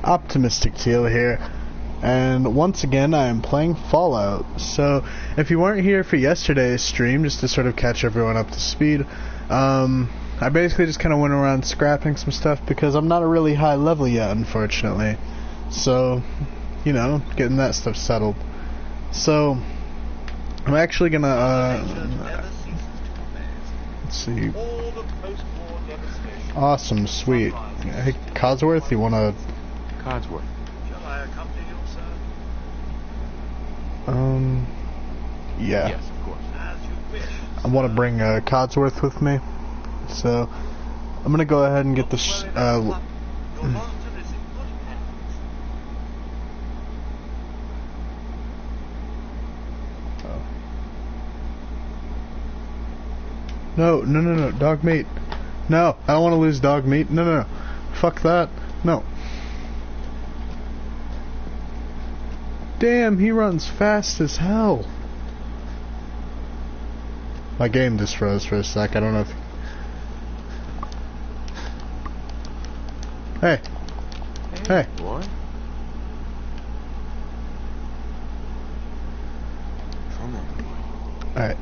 Optimistic Teal here, and once again I am playing Fallout. So if you weren't here for yesterday's stream, just to sort of catch everyone up to speed, I basically just kind of went around scrapping some stuff because I'm not a really high level yet, unfortunately. So, you know, getting that stuff settled. So I'm actually gonna let's see. Awesome, sweet. Hey, Codsworth, you wanna... Codsworth. Shall I accompany you, sir? Yeah. Yes, of course. As you wish. I want to bring Codsworth with me, so I'm gonna go ahead and get this. Your master is in good hands. No, dog meat. No, I don't want to lose dog meat. No. Fuck that. No. Damn, he runs fast as hell. My game just froze for a sec. I don't know if... Hey. Boy. Come on. Alright.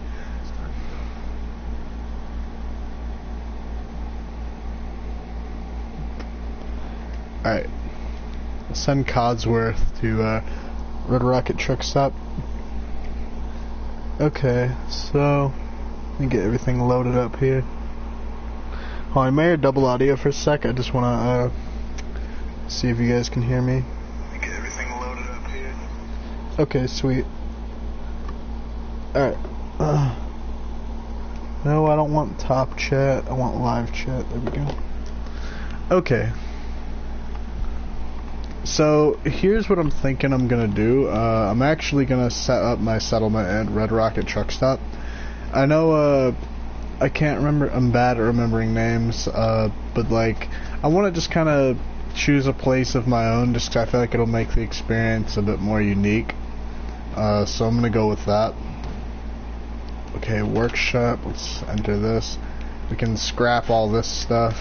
Alright. Send Codsworth to Red Rocket Truck Stop. Okay, so let me get everything loaded up here. Oh, I may hear double audio for a sec. I just want to see if you guys can hear me. Let me get everything loaded up here. Okay, sweet. Alright. No, I don't want top chat. I want live chat. There we go. Okay. So, here's what I'm thinking I'm gonna do. I'm actually gonna set up my settlement at Red Rocket Truck Stop. I know, I can't remember, I'm bad at remembering names, but like, I want to just kind of choose a place of my own, just 'cause I feel like it'll make the experience a bit more unique. So I'm gonna go with that. Okay, workshop, let's enter this. We can scrap all this stuff.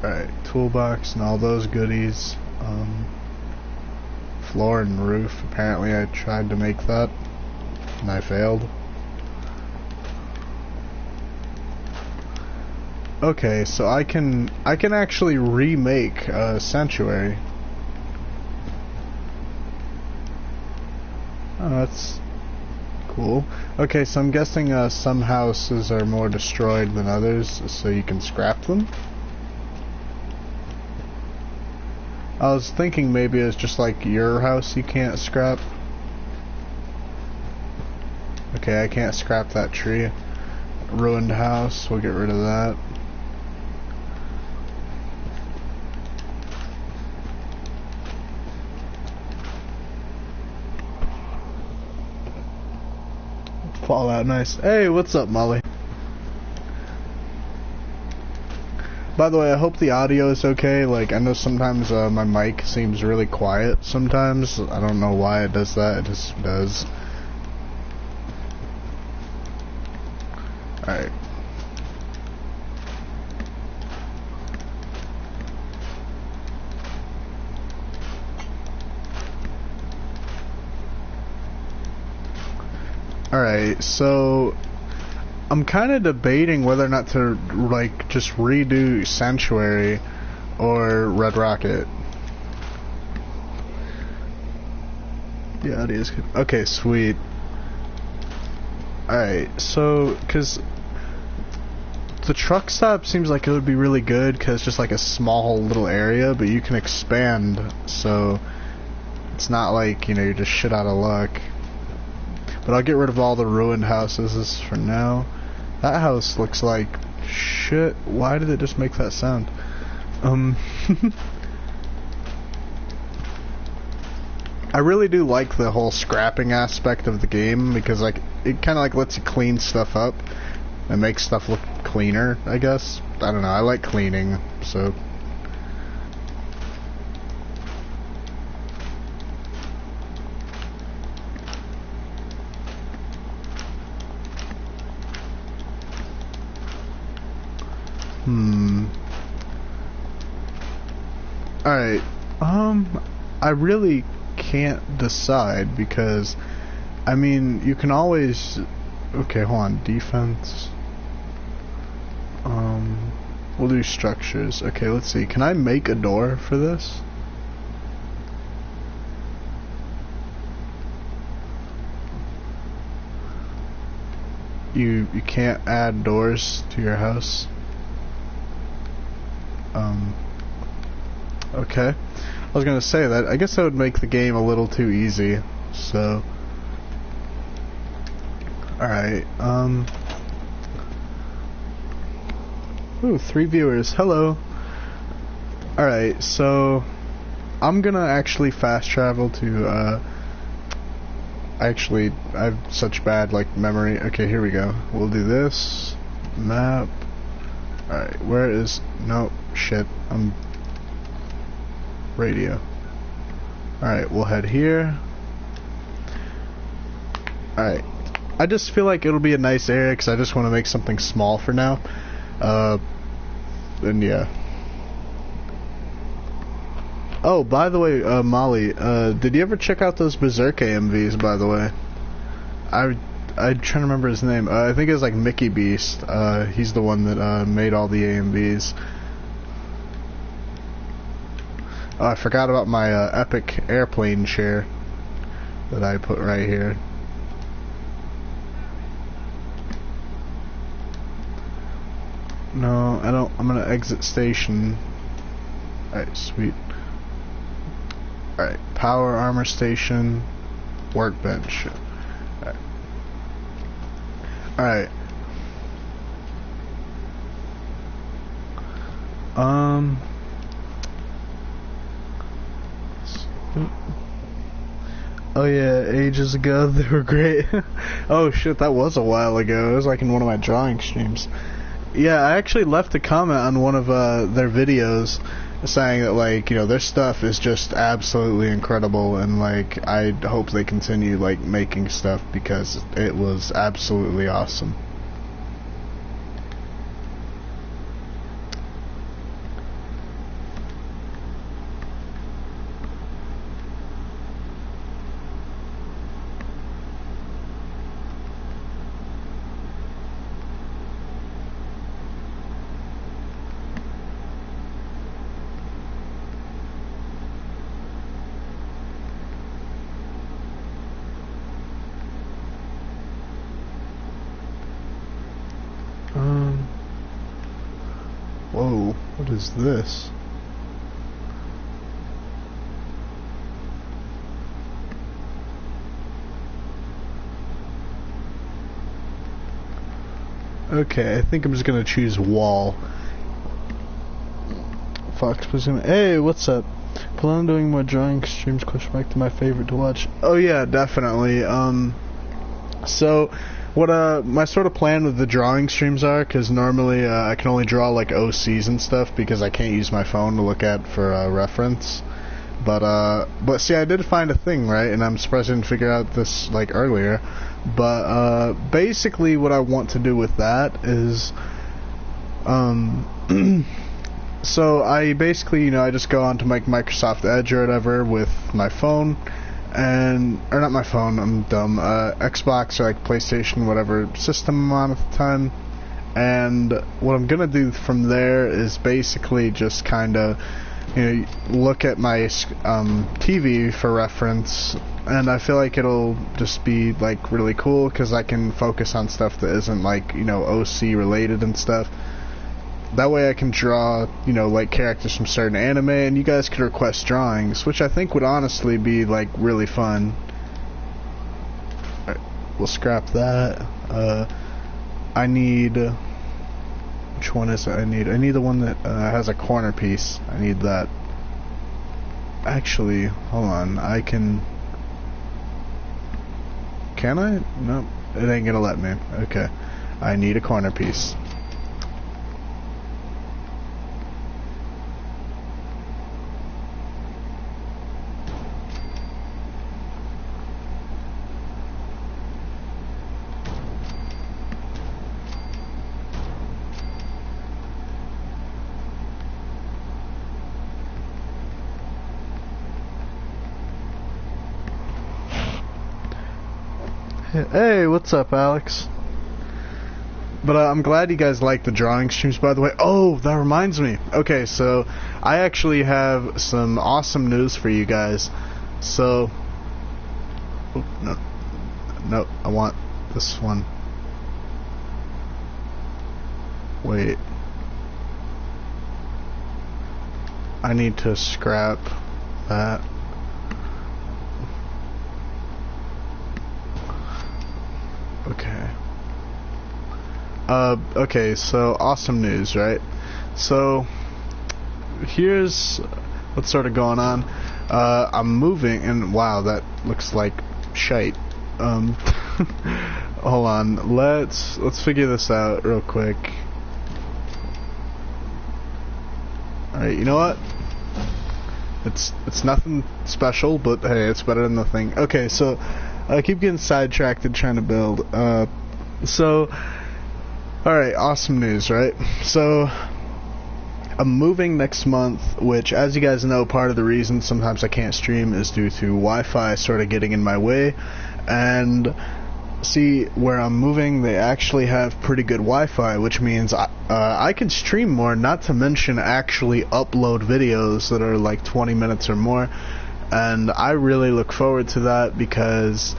Alright, toolbox and all those goodies. Floor and roof. Apparently I tried to make that and I failed. Okay, so I can actually remake Sanctuary. Oh, that's cool. Okay, so I'm guessing some houses are more destroyed than others, so you can scrap them. I was thinking maybe it's just like your house you can't scrap. Okay, I can't scrap that tree. Ruined house, we'll get rid of that. Fallout, nice. Hey, what's up, Molly? By the way, I hope the audio is okay. Like, I know sometimes my mic seems really quiet sometimes. I don't know why it does that. It just does. Alright. Alright, so I'm kind of debating whether or not to, like, just redo Sanctuary or Red Rocket. The audio is good. Okay, sweet. Alright, so, because the truck stop seems like it would be really good because it's just like a small little area, but you can expand, so it's not like, you know, you're just shit out of luck. But I'll get rid of all the ruined houses for now. That house looks like shit. Why did it just make that sound? I really do like the whole scrapping aspect of the game because like it kind of like lets you clean stuff up and make stuff look cleaner, I guess. I don't know. I like cleaning, so. Alright, I really can't decide because, I mean, you can always, okay, hold on, defense, we'll do structures. Okay, let's see, can I make a door for this? You can't add doors to your house? Okay. I was gonna say that. I guess that would make the game a little too easy. So. Alright, ooh, 3 viewers. Hello. Alright, so I'm gonna actually fast travel to, actually, I have such bad, like, memory. Okay, here we go. We'll do this. Map. Alright, where is... No, shit. Radio. Alright, we'll head here. Alright. I just feel like it'll be a nice area because I just want to make something small for now. And yeah. Oh, by the way, Molly, did you ever check out those Berserk AMVs, by the way? I'm trying to remember his name. I think it was like Mickey Beast. He's the one that made all the AMVs. Oh, I forgot about my epic airplane chair that I put right here. No, I don't. I'm gonna exit station. Alright, sweet. Alright, power armor station, workbench. Alright. Oh yeah, ages ago they were great. Oh shit, that was a while ago. It was like in one of my drawing streams. Yeah, I actually left a comment on one of their videos saying that, like, you know, their stuff is just absolutely incredible, and like I hope they continue like making stuff because it was absolutely awesome. Whoa, what is this? Okay, I think I'm just gonna choose wall. Fox presume. Hey, what's up? Plan on doing more drawing streams? Question back to my favorite to watch. Oh yeah, definitely. So what my sort of plan with the drawing streams are, because normally I can only draw like OCs and stuff because I can't use my phone to look at for reference. But see, I did find a thing, right? And I'm surprised I didn't figure out this like earlier. But basically, what I want to do with that is, so I basically, you know, I just go onto my Microsoft Edge or whatever with my phone. Or not my phone, I'm dumb, Xbox or like PlayStation, whatever system I'm on at the time, and what I'm gonna do from there is basically just kinda, you know, look at my TV for reference, and I feel like it'll just be like really cool, because I can focus on stuff that isn't like, you know, OC related and stuff. That way I can draw, you know, like characters from certain anime, and you guys could request drawings, which I think would honestly be like really fun. Alright, we'll scrap that. I need, which one is it I need? I need the one that has a corner piece. I need that. Actually, hold on, I can I? Nope, it ain't gonna let me. Okay, I need a corner piece. Hey, what's up, Alex? But I'm glad you guys like the drawing streams, by the way. Oh, that reminds me. Okay, so I actually have some awesome news for you guys. So, oh, no, I want this one. Wait. I need to scrap that. Okay. Okay, so awesome news, right? So, here's what's sort of going on. I'm moving, and wow, that looks like shite. Hold on, let's figure this out real quick. Alright, you know what? It's nothing special, but hey, it's better than nothing. Okay, so I keep getting sidetracked trying to build. Alright, awesome news, right? So, I'm moving next month, which, as you guys know, part of the reason sometimes I can't stream is due to Wi-Fi sort of getting in my way. And, see, where I'm moving, they actually have pretty good Wi-Fi, which means I can stream more, not to mention actually upload videos that are like 20 minutes or more. And I really look forward to that because,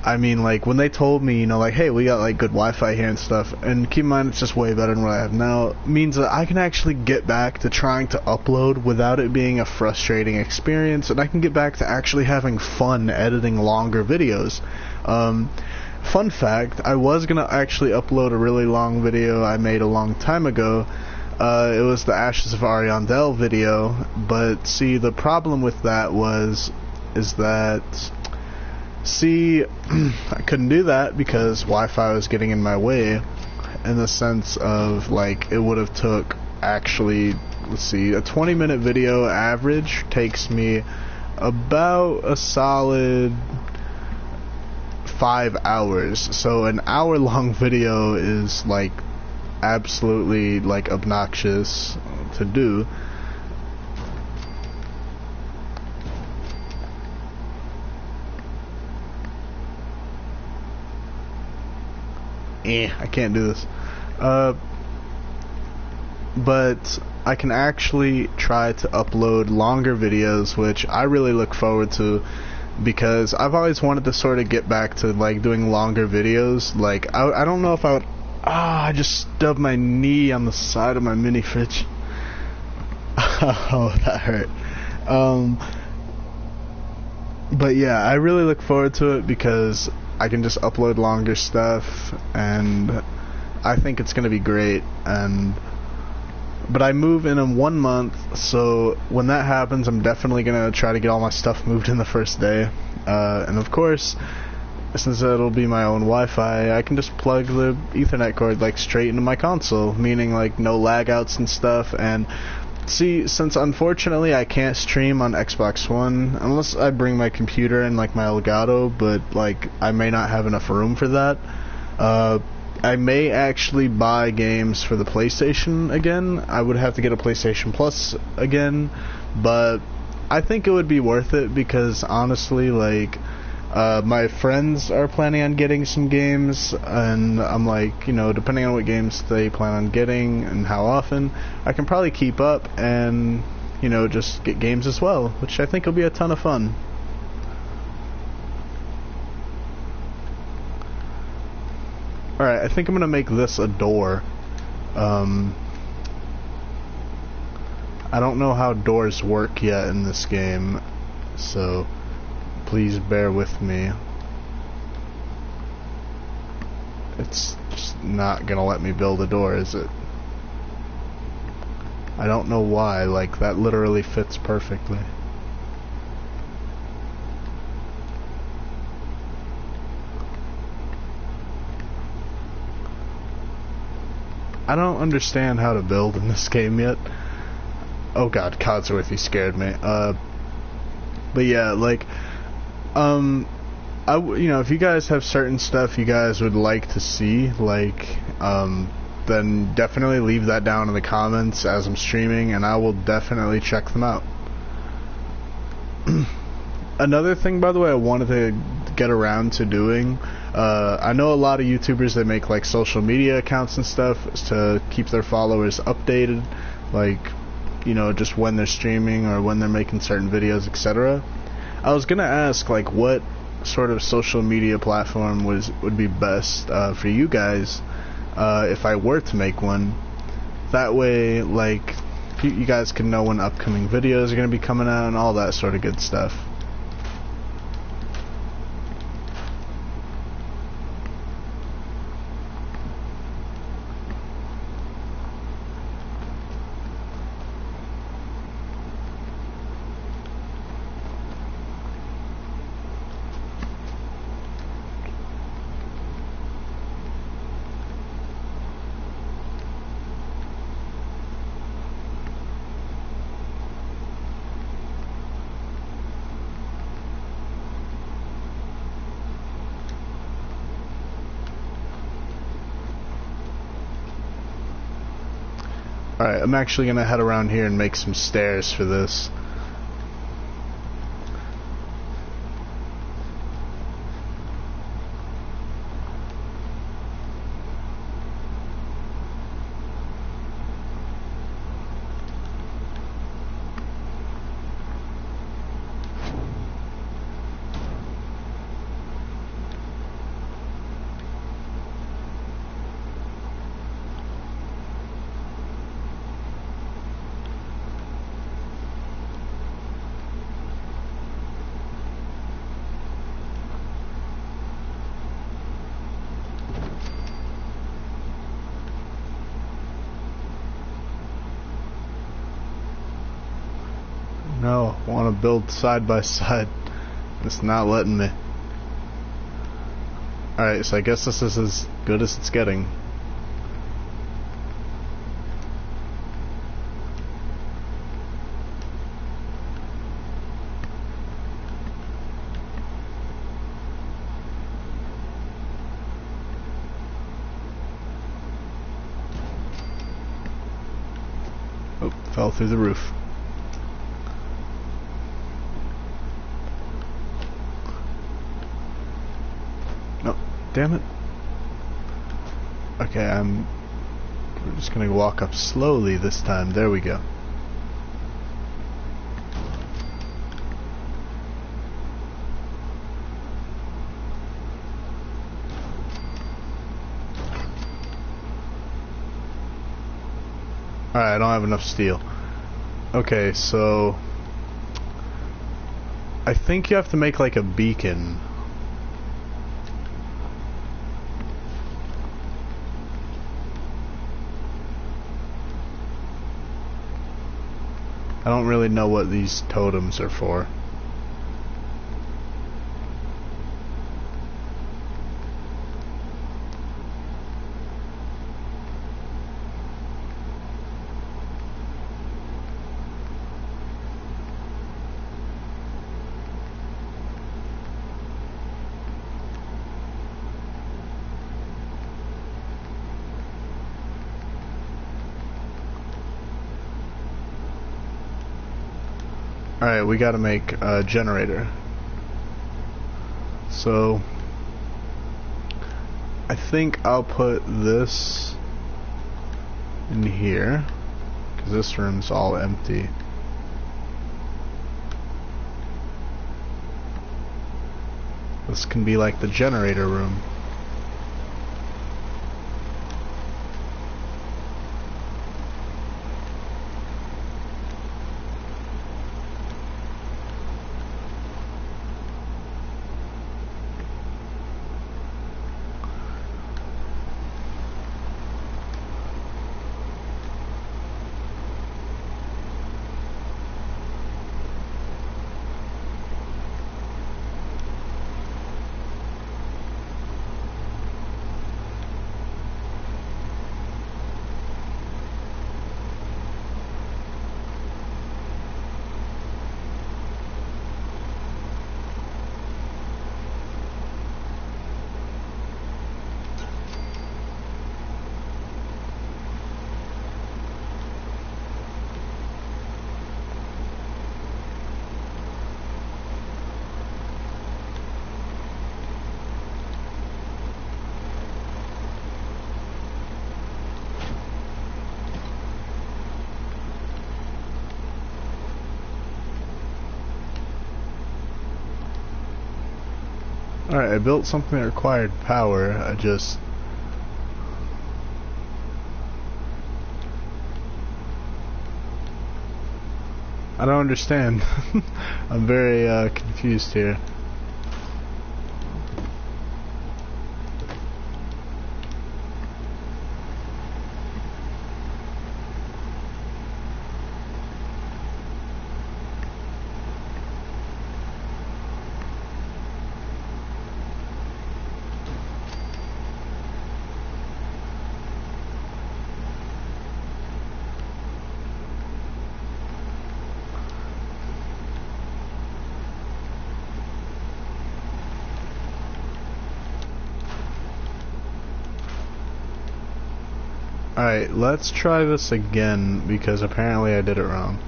I mean, like, when they told me, you know, like, hey, we got, like, good Wi-Fi here and stuff, and keep in mind, it's just way better than what I have now, means that I can actually get back to trying to upload without it being a frustrating experience, and I can get back to actually having fun editing longer videos. Fun fact, I was gonna actually upload a really long video I made a long time ago. It was the Ashes of Ariandel video, but see, the problem with that is that... See, I couldn't do that because Wi-Fi was getting in my way, in the sense of, like, it would have took, actually, let's see, a 20-minute video average takes me about a solid 5 hours, so an hour-long video is, like, absolutely, like, obnoxious to do. I can't do this. But I can actually try to upload longer videos, which I really look forward to, because I've always wanted to sort of get back to, like, doing longer videos. Like, I don't know if I would... I just stubbed my knee on the side of my mini fridge. Oh, that hurt. But yeah, I really look forward to it because I can just upload longer stuff, and I think it's gonna be great. But I move in 1 month, so when that happens, I'm definitely gonna try to get all my stuff moved in the first day. And of course, since it'll be my own Wi-Fi, I can just plug the Ethernet cord, like, straight into my console, meaning, like, no lag outs and stuff. And see, since unfortunately I can't stream on Xbox One unless I bring my computer and, like, my Elgato, but, like, I may not have enough room for that. I may actually buy games for the PlayStation again. I would have to get a PlayStation Plus again, but I think it would be worth it because, honestly, like, my friends are planning on getting some games, and I'm like, you know, depending on what games they plan on getting and how often, I can probably keep up and, you know, just get games as well, which I think will be a ton of fun. Alright, I think I'm gonna make this a door. I don't know how doors work yet in this game, so please bear with me. It's just not gonna let me build a door, is it? I don't know why, like, that literally fits perfectly. I don't understand how to build in this game yet. Oh god, Codsworth, you scared me. But yeah, like, you know, if you guys have certain stuff you guys would like to see, like, then definitely leave that down in the comments as I'm streaming, and I will definitely check them out. Another thing, by the way, I wanted to get around to doing. I know a lot of YouTubers that make like social media accounts and stuff to keep their followers updated, like, you know, just when they're streaming or when they're making certain videos, etc. I was gonna ask, like, what sort of social media platform would be best for you guys if I were to make one. That way, like, you guys can know when upcoming videos are gonna be coming out and all that sort of good stuff. Alright, I'm actually gonna head around here and make some stairs for this. No, I want to build side by side. It's not letting me. Alright, so I guess this is as good as it's getting. Oh, fell through the roof. Damn it. Okay, we're just gonna walk up slowly this time. There we go. Alright, I don't have enough steel. Okay, so I think you have to make like a beacon. I don't really know what these totems are for. Alright, we gotta make a generator. So I think I'll put this in here, because this room's all empty. This can be like the generator room. Alright, I built something that required power. I don't understand. I'm very confused here. Alright, let's try this again because apparently I did it wrong.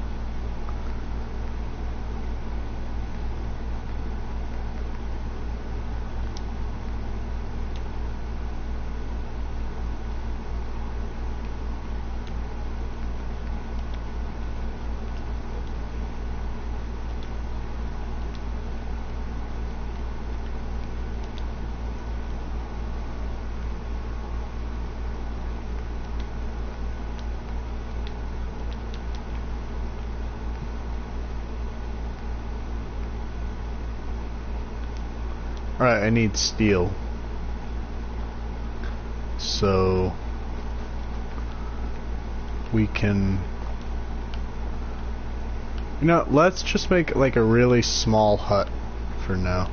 Alright, I need steel. So we can, you know, let's just make like a really small hut for now.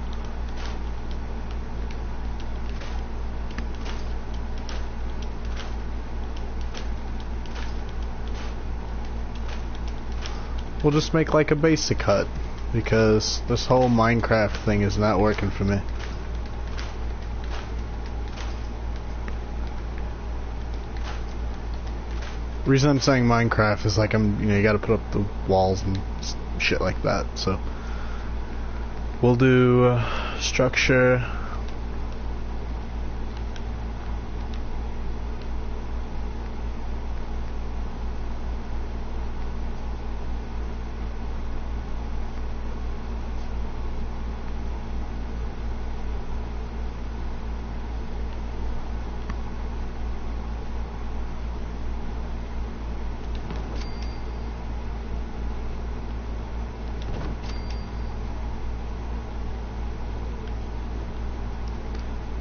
We'll just make like a basic hut because this whole Minecraft thing is not working for me. The reason I'm saying Minecraft is like you gotta put up the walls and shit like that. So we'll do structure.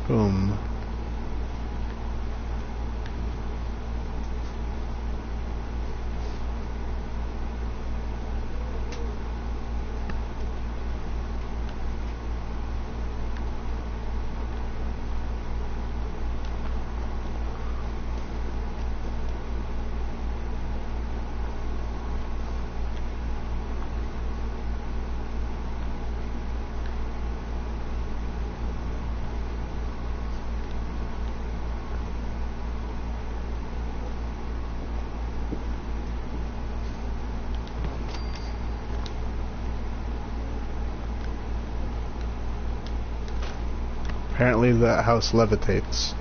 Boom. Apparently that house levitates.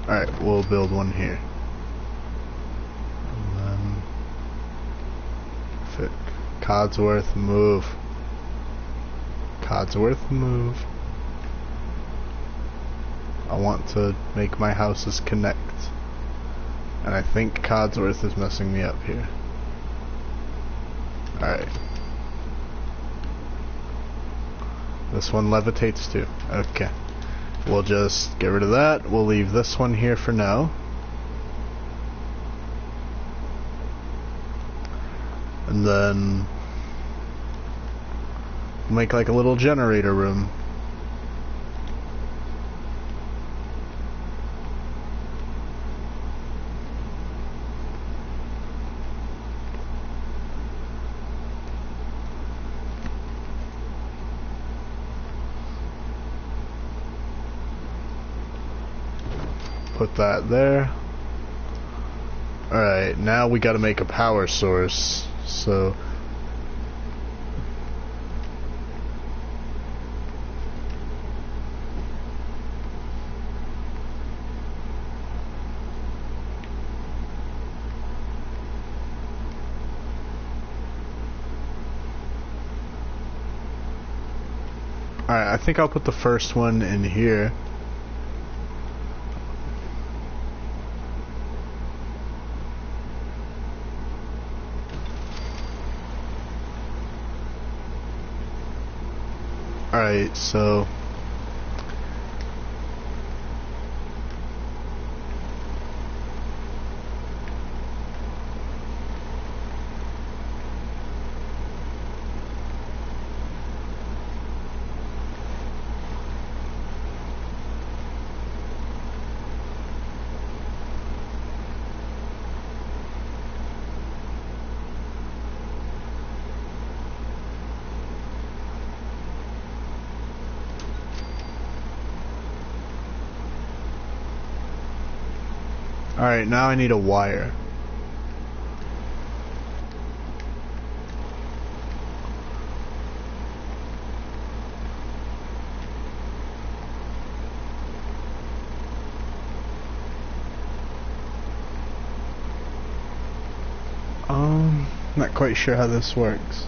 Alright, we'll build one here. And then fit. Codsworth, move. Codsworth, move. I want to make my houses connect. And I think Codsworth is messing me up here. Alright. This one levitates too. Okay. We'll just get rid of that. We'll leave this one here for now. And then make like a little generator room. Put that there. Alright, now we gotta make a power source. So Alright, I think I'll put the first one in here. Alright, so alright, now I need a wire. Not quite sure how this works.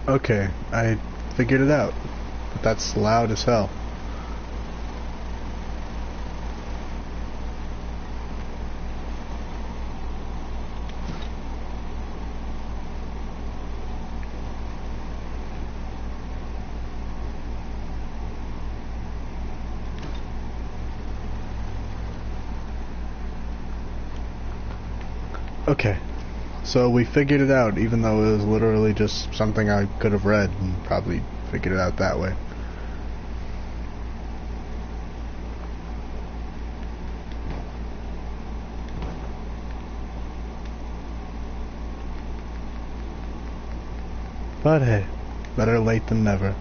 Okay, I figured it out. But that's loud as hell. Okay. So we figured it out, even though it was literally just something I could have read and probably figured it out that way. But hey, better late than never.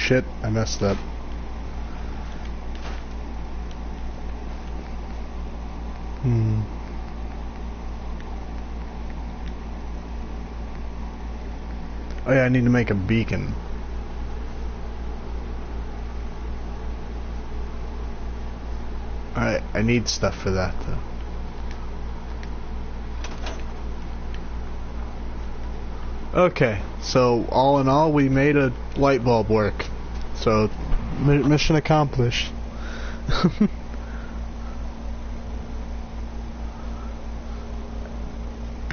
shit, I messed up. Oh yeah, I need to make a beacon. Alright, I need stuff for that though. Okay, so all in all, we made a light bulb work. So, mission accomplished.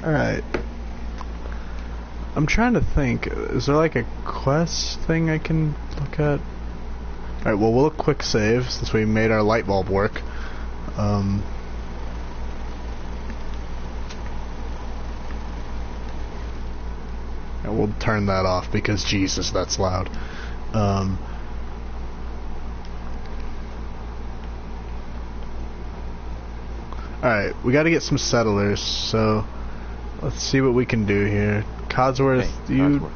Alright. I'm trying to think, is there like a quest thing I can look at? Alright, well we'll quick save since we made our light bulb work. And we'll turn that off because Jesus, that's loud. Alright, we gotta get some settlers, so let's see what we can do here. Codsworth, Hey, you Codsworth.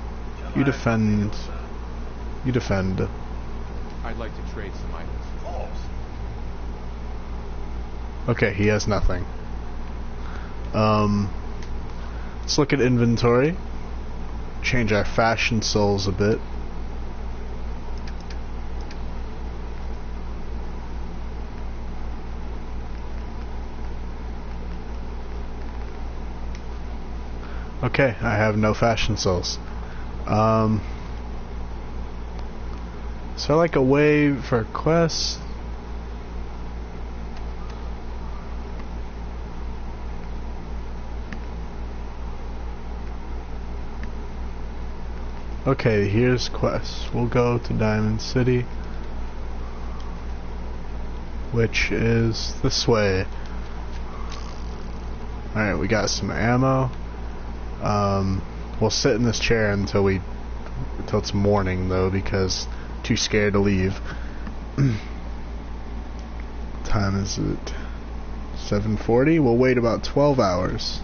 you defend. I'd like to trade some items. Of course. Okay, he has nothing. Let's look at inventory. Change our fashion souls a bit. Okay, I have no fashion souls. So like a way for a quest. Okay, here's quests. We'll go to Diamond City, which is this way. Alright, we got some ammo. We'll sit in this chair until it's morning though, because too scared to leave. Time is it? 7:40? We'll wait about 12 hours.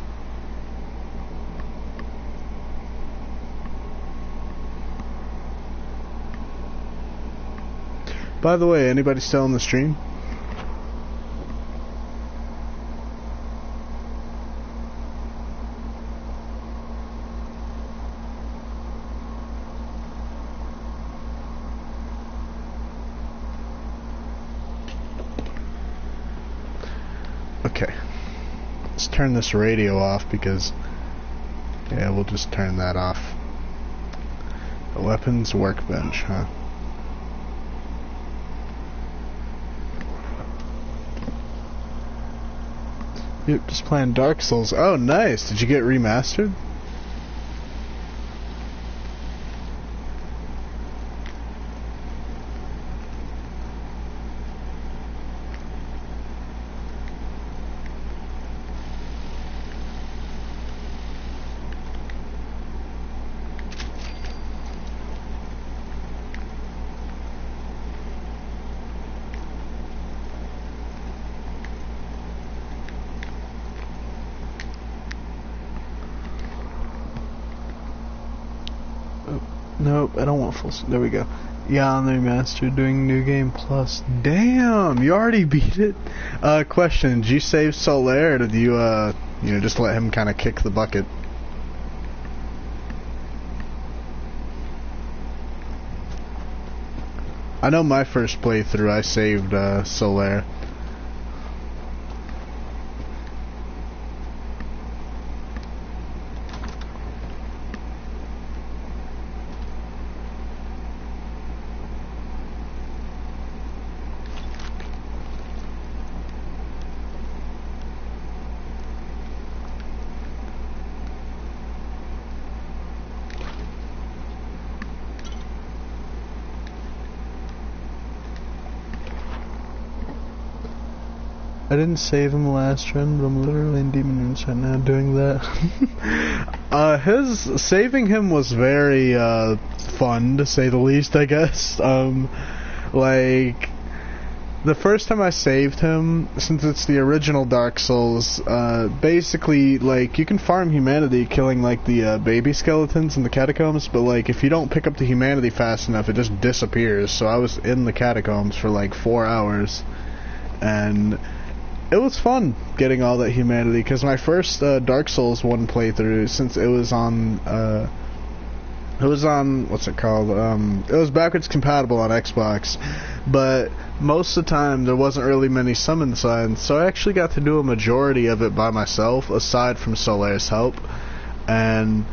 By the way, anybody still on the stream? Okay. Let's turn this radio off because... yeah, we'll just turn that off. A weapons workbench, huh? Yep, just playing Dark Souls. Oh, nice. Did you get remastered? Nope, I don't want full. There we go. Yeah, on the remaster, doing New Game Plus. Damn, you already beat it. Question: did you save Solaire, or did you, just let him kind of kick the bucket? I know my first playthrough, I saved Solaire. I didn't save him last run, but I'm literally in Demon Runes right now doing that. His saving him was very fun, to say the least, I guess. Like, the first time I saved him, since it's the original Dark Souls, basically, like, you can farm humanity killing, like, the baby skeletons in the catacombs, but, like, if you don't pick up the humanity fast enough, it just disappears. So I was in the catacombs for, like, 4 hours, and it was fun getting all that humanity, because my first Dark Souls 1 playthrough, since it was on, what's it called, it was backwards compatible on Xbox, but most of the time there wasn't really many summon signs, so I actually got to do a majority of it by myself, aside from Solaire's help, and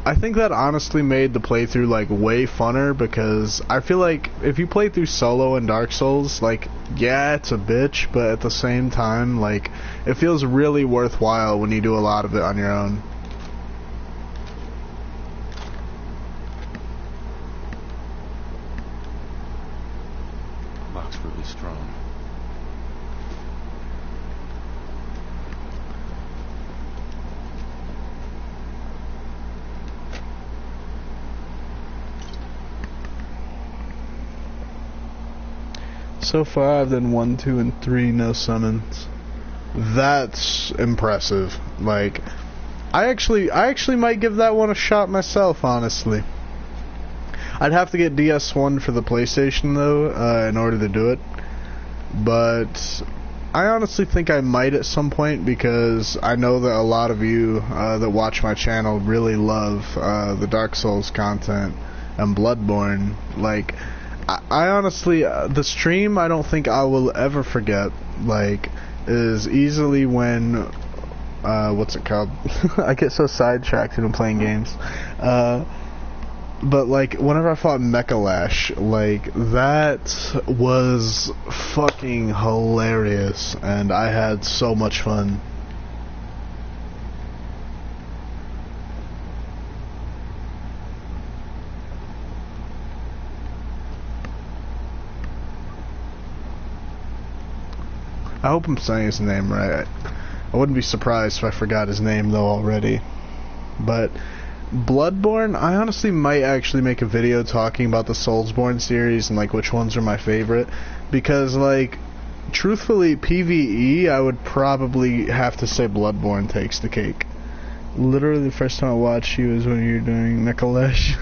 I think that honestly made the playthrough, like, way funner, because I feel like if you play through solo in Dark Souls, like, yeah, it's a bitch, but at the same time, like, it feels really worthwhile when you do a lot of it on your own. Locks really strong. So far I've done 1, 2, and 3 no summons. That's impressive. Like, I actually might give that one a shot myself, honestly. I'd have to get DS1 for the PlayStation, though, in order to do it. But I honestly think I might at some point, because I know that a lot of you that watch my channel really love the Dark Souls content and Bloodborne. Like, I honestly, the stream I don't think I will ever forget, like, is easily when, what's it called? I get so sidetracked when I'm playing games. But, like, whenever I fought Mechalash, like, that was fucking hilarious, and I had so much fun. I hope I'm saying his name right. I wouldn't be surprised if I forgot his name, though, already. But Bloodborne, I honestly might actually make a video talking about the Soulsborne series and, like, which ones are my favorite. Because, like, truthfully, PvE, I would probably have to say Bloodborne takes the cake. Literally, the first time I watched you was when you were doing Mechalash.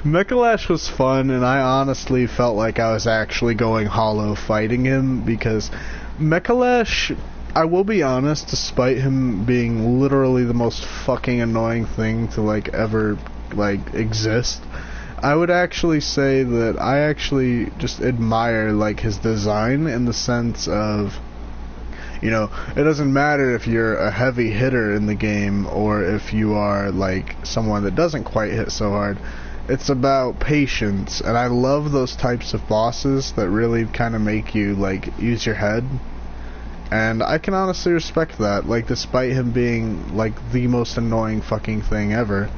Mechalash was fun, and I honestly felt like I was actually going hollow fighting him, because Mechalash, I will be honest, despite him being literally the most fucking annoying thing to, like, ever, like, exist, I would actually say that I actually just admire, like, his design in the sense of, you know, it doesn't matter if you're a heavy hitter in the game or if you are, like, someone that doesn't quite hit so hard. It's about patience, and I love those types of bosses that really kind of make you, like, use your head. And I can honestly respect that, like, despite him being, like, the most annoying fucking thing ever.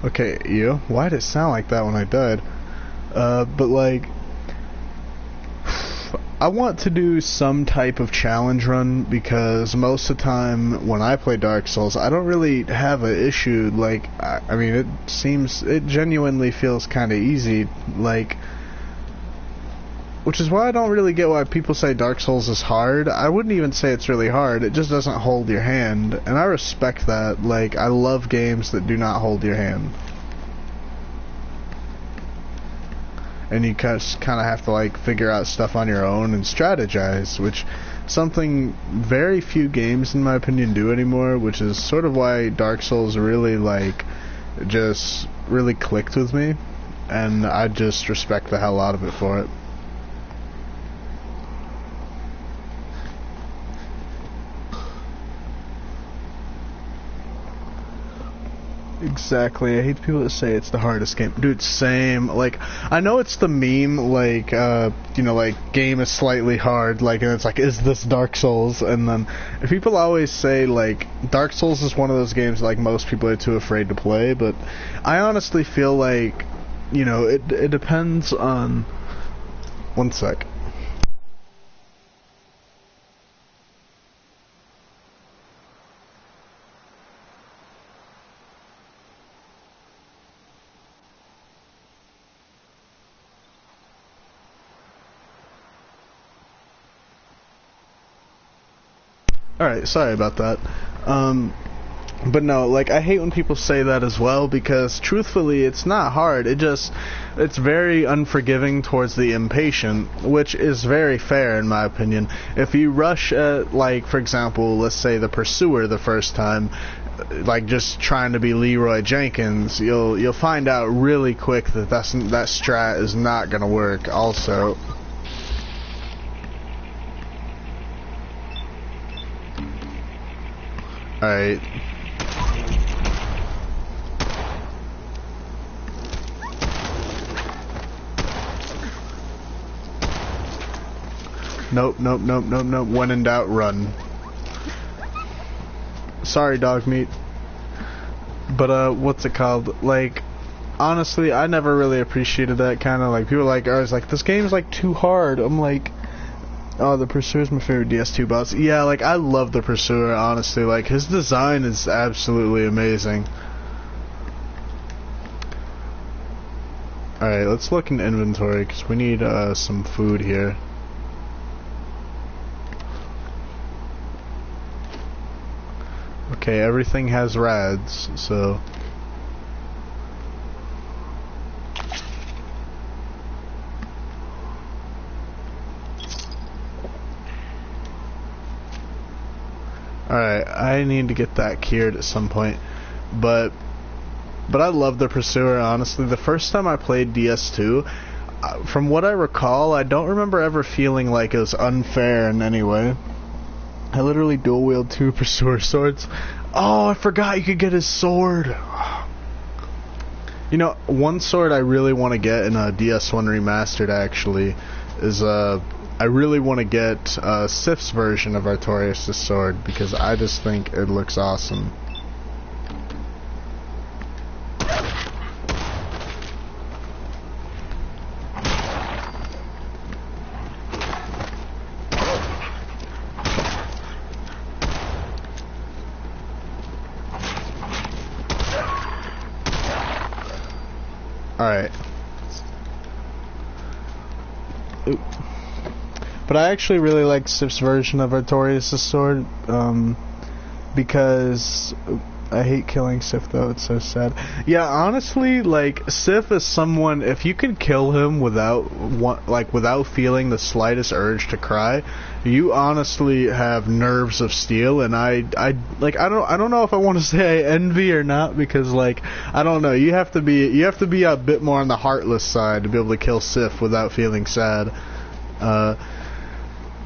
Okay, you? Why did it sound like that when I died? But, like, I want to do some type of challenge run, because most of the time when I play Dark Souls, I don't really have an issue. Like, I mean, it genuinely feels kind of easy, like, which is why I don't really get why people say Dark Souls is hard. I wouldn't even say it's really hard, it just doesn't hold your hand, and I respect that. Like, I love games that do not hold your hand. And you just kind of have to, like, figure out stuff on your own and strategize, which something very few games, in my opinion, do anymore, which is sort of why Dark Souls really, like, just really clicked with me, and I just respect the hell out of it for it. Exactly. I hate people that say it's the hardest game. Dude, same. Like, I know it's the meme, like, you know, like, game is slightly hard, like, and it's like, is this Dark Souls? And then, people always say, like, Dark Souls is one of those games, like, most people are too afraid to play, but I honestly feel like, you know, it depends on... One sec. Alright, sorry about that. But no, like, I hate when people say that as well, because truthfully, it's not hard. It's very unforgiving towards the impatient, which is very fair in my opinion. If you rush at, like, for example, let's say the Pursuer the first time, like just trying to be Leroy Jenkins, you'll find out really quick that that strat is not gonna work also. Alright. Nope. When in doubt, run. Sorry, dog meat. But, what's it called? Like, honestly, I never really appreciated that kind of, like, people are like, I was like, this game's, like, too hard. I'm like, oh, the Pursuer's my favorite DS2 boss. Yeah, like, I love the Pursuer, honestly. Like, his design is absolutely amazing. Alright, let's look in inventory, because we need, some food here. Okay, everything has rads, so... Alright, I need to get that cured at some point, but I love the Pursuer, honestly. The first time I played DS2, from what I recall, I don't remember ever feeling like it was unfair in any way. I literally dual-wield 2 Pursuer swords. Oh, I forgot you could get his sword. You know, one sword I really want to get in a DS1 Remastered, actually, is, I really want to get Sif's version of Artorias' sword, because I just think it looks awesome. Alright. But I actually really like Sif's version of Artorias' sword, because I hate killing Sif, though. It's so sad. Yeah, honestly, like, Sif is someone, if you can kill him without feeling the slightest urge to cry, you honestly have nerves of steel. And I don't know if I want to say I envy or not, because, like, I don't know. You have to be a bit more on the heartless side to be able to kill Sif without feeling sad.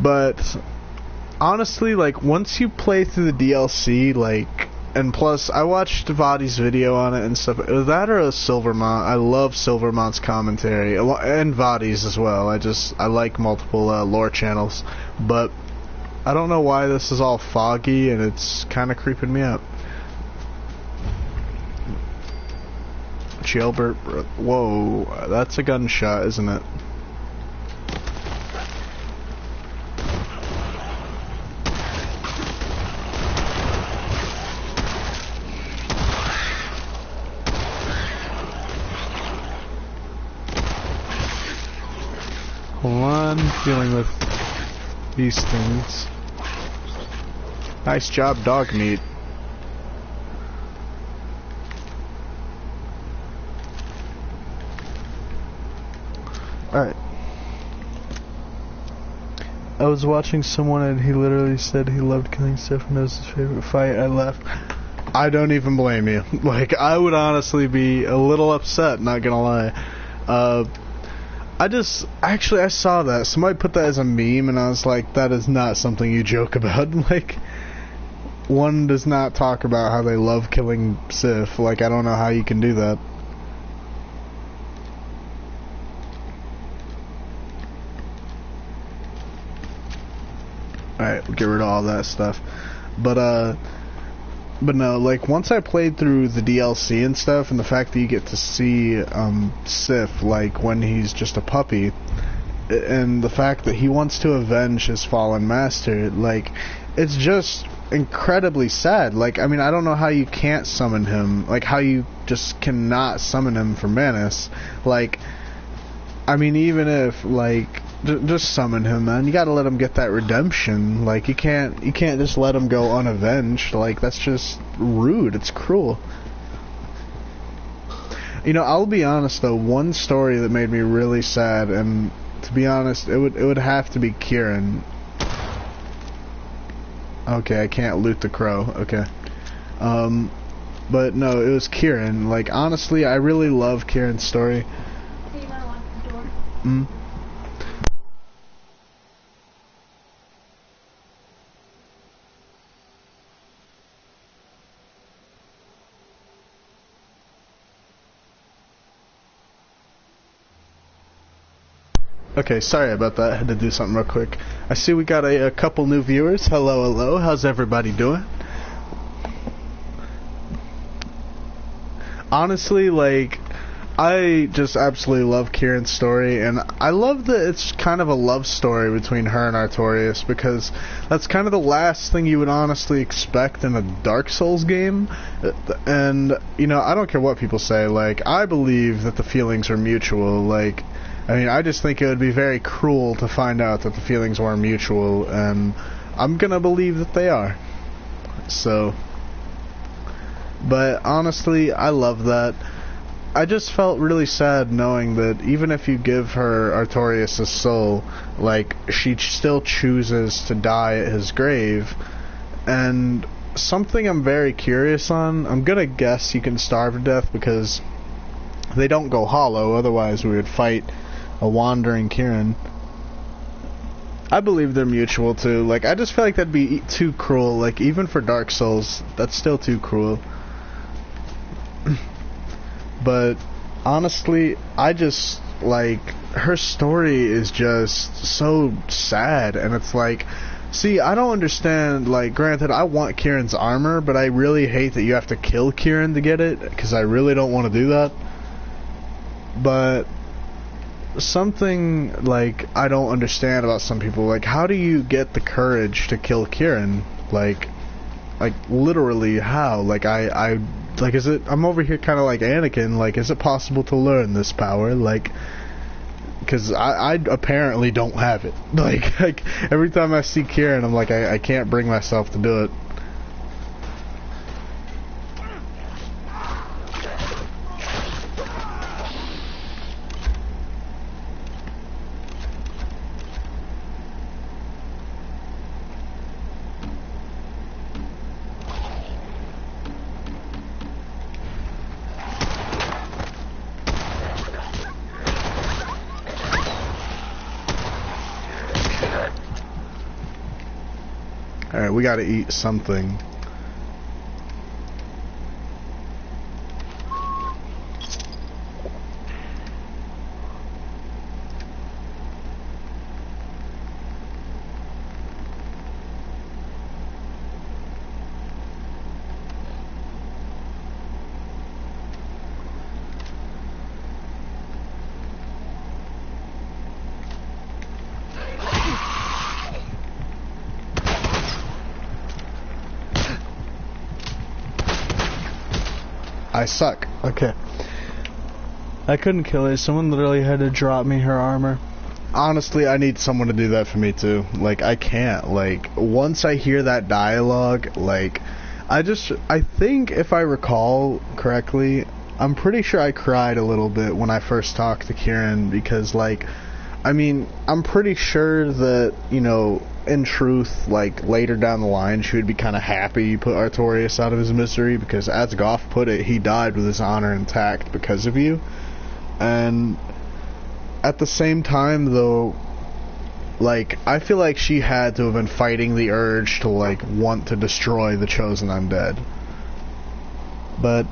But honestly, like, once you play through the DLC, like, and plus, I watched Vadi's video on it and stuff. That or a Silvermont. I love Silvermont's commentary, and Vadi's as well. I like multiple lore channels, but I don't know why this is all foggy, and it's kind of creeping me out. Jailbird, whoa, that's a gunshot, isn't it? Hold on, dealing with these things. Nice job, dog meat. Alright. I was watching someone and he literally said he loved killing Sif and it was his favorite fight. I left. I don't even blame you. Like, I would honestly be a little upset, not gonna lie. I saw that. Somebody put that as a meme, and I was like, that is not something you joke about. Like, one does not talk about how they love killing Sif. Like, I don't know how you can do that. Alright, we'll get rid of all that stuff. But no, like, once I played through the DLC and stuff, and the fact that you get to see Sif, like, when he's just a puppy, and the fact that he wants to avenge his fallen master, like, it's just incredibly sad. Like, I mean, I don't know how you can't summon him, like, how you just cannot summon him for Manus. Like, I mean, even if, like, Just summon him, man. You gotta let him get that redemption. Like, you can't just let him go unavenged. Like, that's just rude. It's cruel. You know, I'll be honest though, one story that made me really sad, and to be honest, it would have to be Kieran. Okay, I can't loot the crow. Okay. But no, it was Kieran. Like, honestly, I really love Kieran's story. So you wanna lock the door? Mm. Okay, sorry about that. I had to do something real quick. I see we got a couple new viewers. Hello, hello. How's everybody doing? Honestly, like, I just absolutely love Kieran's story, and I love that it's kind of a love story between her and Artorias, because that's kind of the last thing you would honestly expect in a Dark Souls game. And, you know, I don't care what people say, like, I believe that the feelings are mutual. Like, I mean, I just think it would be very cruel to find out that the feelings weren't mutual, and I'm gonna believe that they are. So, but honestly, I love that. I just felt really sad knowing that even if you give her Artorias' soul, like, she still chooses to die at his grave. And something I'm very curious on, I'm gonna guess you can starve to death because they don't go hollow, otherwise we would fight a wandering Kieran. I believe they're mutual too. Like, I just feel like that'd be too cruel. Like, even for Dark Souls, that's still too cruel. But honestly, I just, like, her story is just so sad, and it's like, see, I don't understand. Like, granted, I want Kieran's armor, but I really hate that you have to kill Kieran to get it, because I really don't want to do that. But something, like, I don't understand about some people, like, how do you get the courage to kill Kieran? Like literally, how? Like, like, is it, I'm over here kind of like Anakin, like, is it possible to learn this power? Like, because I apparently don't have it. Like, every time I see Kieran, I'm like, I can't bring myself to do it. Alright, we gotta eat something. I suck. Okay. I couldn't kill her. Someone literally had to drop me her armor. Honestly, I need someone to do that for me too. Like, I can't. Like, once I hear that dialogue, like, I think if I recall correctly, I'm pretty sure I cried a little bit when I first talked to Kieran, because, like, I mean, I'm pretty sure that, you know, in truth, like, later down the line, she would be kind of happy you put Artorias out of his misery, because as Goff put it, he died with his honor intact because of you. And at the same time, though, like, I feel like she had to have been fighting the urge to, like, want to destroy the Chosen Undead. But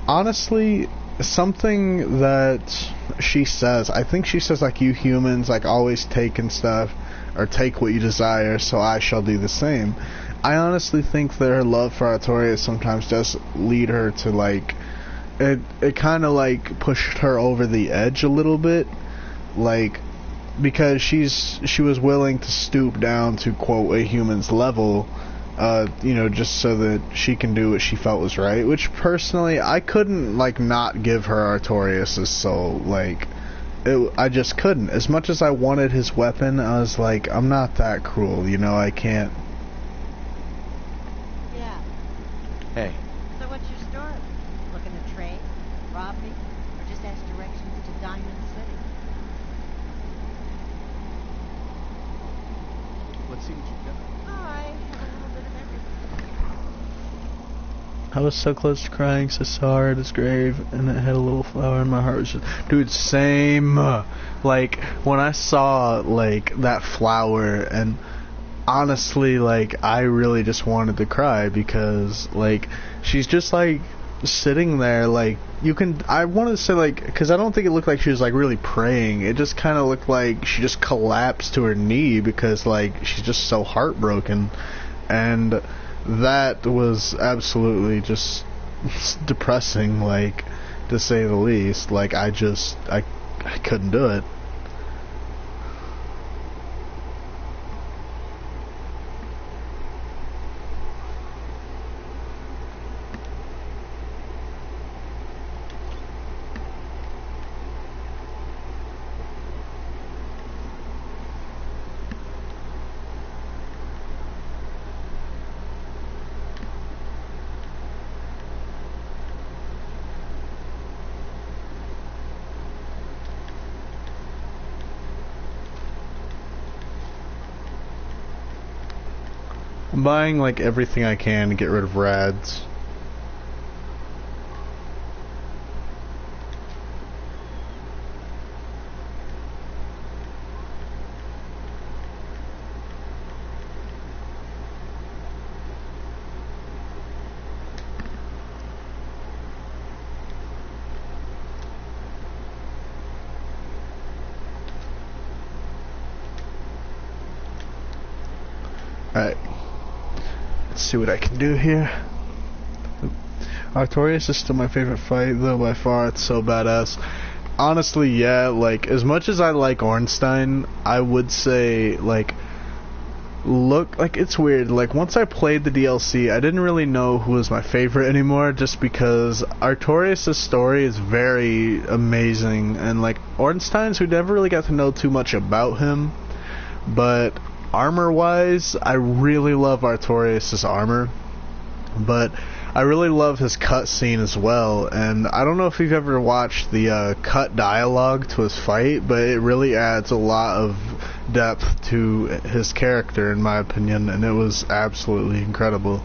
honestly, something that she says, I think she says, like, you humans, like, always take and stuff, or take what you desire, so I shall do the same. I honestly think that her love for Artorias sometimes does lead her to, like, it kind of, like, pushed her over the edge a little bit, like, because she was willing to stoop down to, quote, a human's level, you know, just so that she can do what she felt was right, which personally, I couldn't, like, not give her Artorias' soul. Like, I just couldn't. As much as I wanted his weapon, I was like, I'm not that cruel, you know, I can't. Yeah. Hey, So what's your story? Looking to trade? Rob me? Or just ask directions to Diamond City? let's see what you've got. I have a little bit of everything. I was so close to crying, so sorry at his grave, and it had a little flower in my heart. It was just, dude, same. Like, when I saw, like, that flower, and honestly, like, I really just wanted to cry, because, like, she's just, like, sitting there, like, I wanted to say, like, because I don't think it looked like she was, like, really praying. It just kind of looked like she just collapsed to her knee, because, like, she's just so heartbroken, and that was absolutely just depressing, like, to say the least. Like, I couldn't do it. I'm buying, like, everything I can to get rid of rads. Alright. Let's see what I can do here. Artorias is still my favorite fight, though, by far. It's so badass. Honestly, yeah, like, as much as I like Ornstein, I would say, like, it's weird. Like, once I played the DLC, I didn't really know who was my favorite anymore, just because Artorias' story is very amazing, and, like, Ornstein's, we never really got to know too much about him, but armor-wise, I really love Artorias' armor, but I really love his cutscene as well, and I don't know if you've ever watched the cut dialogue to his fight, but it really adds a lot of depth to his character, in my opinion, and it was absolutely incredible.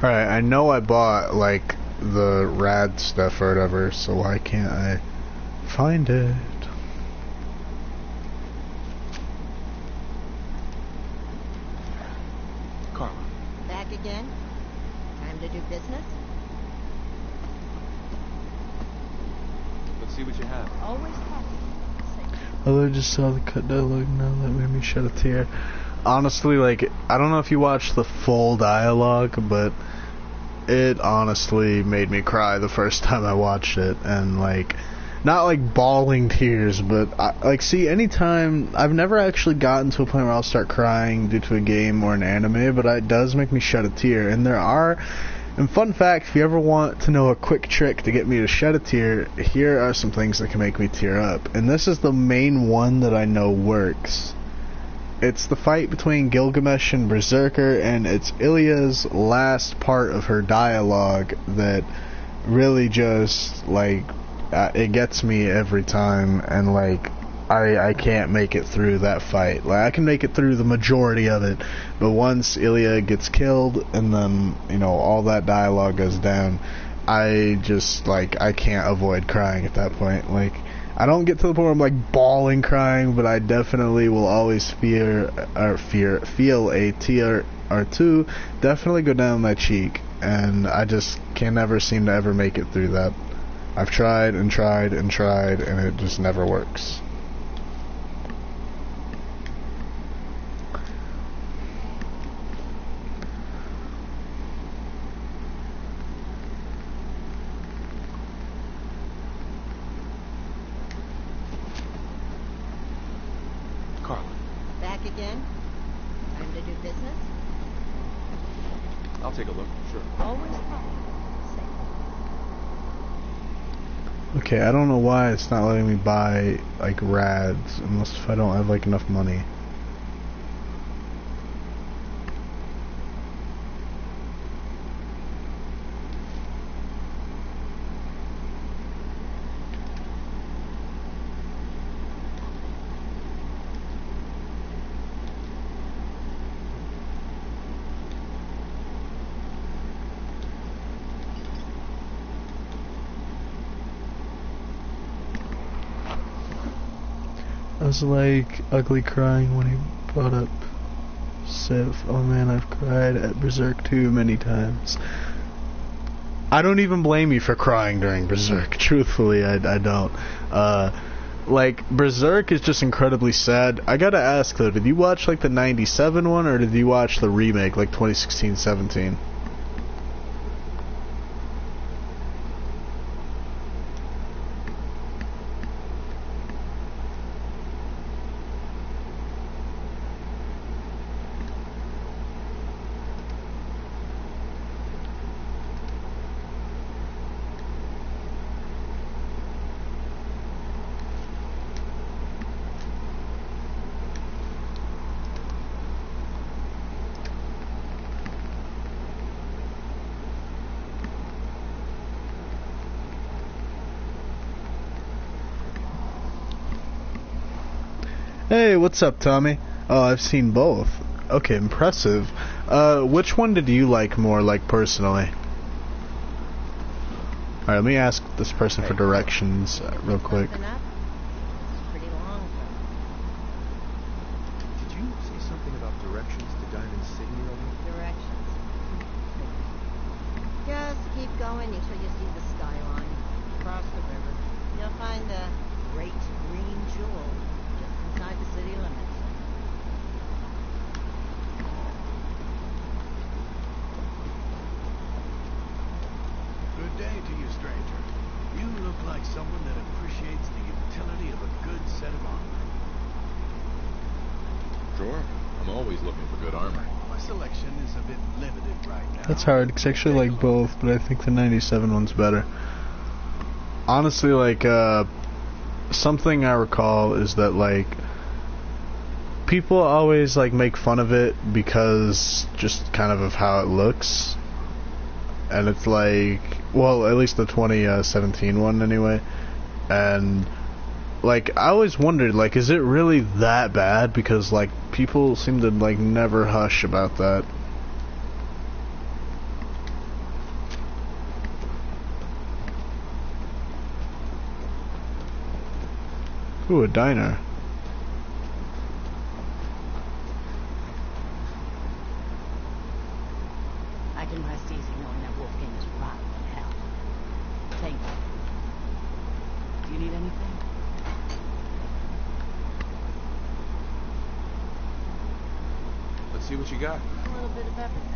Alright, I know I bought, like, the rad stuff or whatever, so why can't I find it? Carla, Back again? Time to do business? let's see what you have. Always happy. Oh, I just saw the cut dialogue now, that made me shed a tear. Honestly, like, I don't know if you watched the full dialogue, but it honestly made me cry the first time I watched it, and, like, not like bawling tears, but see, anytime, I've never actually gotten to a point where I'll start crying due to a game or an anime, but it does make me shed a tear. And and fun fact, if you ever want to know a quick trick to get me to shed a tear, here are some things that can make me tear up, and this is the main one that I know works. It's the fight between Gilgamesh and Berserker, and it's Ilya's last part of her dialogue that really just, like, it gets me every time, and, like, I can't make it through that fight. Like, I can make it through the majority of it, but once Ilya gets killed, and then, you know, all that dialogue goes down, I just, like, I can't avoid crying at that point. Like, I don't get to the point where I'm, like, bawling crying, but I definitely will always feel a tear or two definitely go down my cheek, and I just can never seem to ever make it through that. I've tried and tried and tried, and it just never works. Carla. Back again? Time to do business? I'll take a look. Sure. Always fun. Okay, I don't know why it's not letting me buy, like, rads, unless if I don't have, like, enough money. I was like ugly crying when he brought up Civ. Oh man, I've cried at Berserk too many times. I don't even blame you for crying during Berserk. Truthfully, I don't. Like, Berserk is just incredibly sad. I gotta ask though, did you watch like the 97 one, or did you watch the remake, like 2016-17? Hey, what's up, Tommy? Oh, I've seen both. Okay, impressive. Which one did you like more, like, personally? Alright, let me ask this person for directions real quick. Something up? It's pretty long. Did you say something about directions to Diamond City, Roman? Directions. Just keep going until you see the skyline. Cross the river. You'll find the Great Green Jewel just inside the city limits. Good day to you, stranger. You look like someone that appreciates the utility of a good set of armor. Sure. I'm always looking for good armor. My selection is a bit limited right now. That's hard, because I actually like both, but I think the 97 one's better. Honestly, like, something I recall is that, like, people always, like, make fun of it because just kind of how it looks. And it's like, well, at least the 2017 one anyway. And, like, I always wondered, like, is it really that bad? Because, like, people seem to, like, never hush about that. Ooh, a diner. I can rest easy knowing that Wolfgang is rotten in hell. Thank you. Do you need anything? Let's see what you got. A little bit of everything.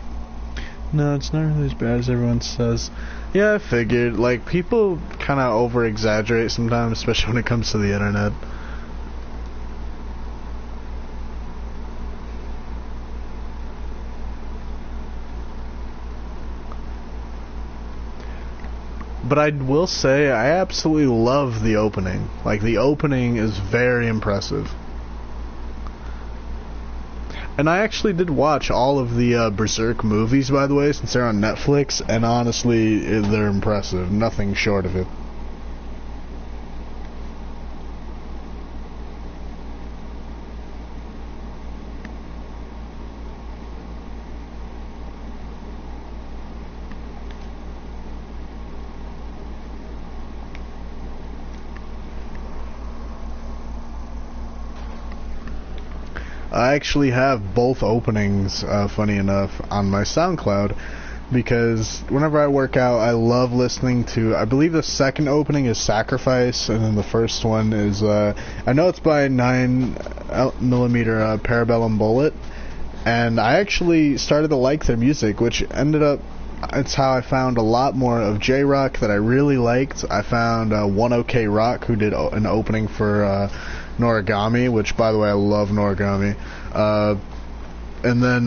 No, it's not really as bad as everyone says. Yeah, I figured. Like, people kind of over-exaggerate sometimes, especially when it comes to the internet. But I will say, I absolutely love the opening. Like, the opening is very impressive. And I actually did watch all of the Berserk movies, by the way, since they're on Netflix, and honestly, they're impressive. Nothing short of it. I actually have both openings, funny enough, on my SoundCloud, because whenever I work out, I love listening to, I believe the second opening is Sacrifice, and then the first one is, I know it's by 9mm Parabellum Bullet, and I actually started to like their music, which ended up, it's how I found a lot more of J-Rock that I really liked. I found 1OK Rock, who did an opening for Noragami, which, by the way, I love Noragami. And then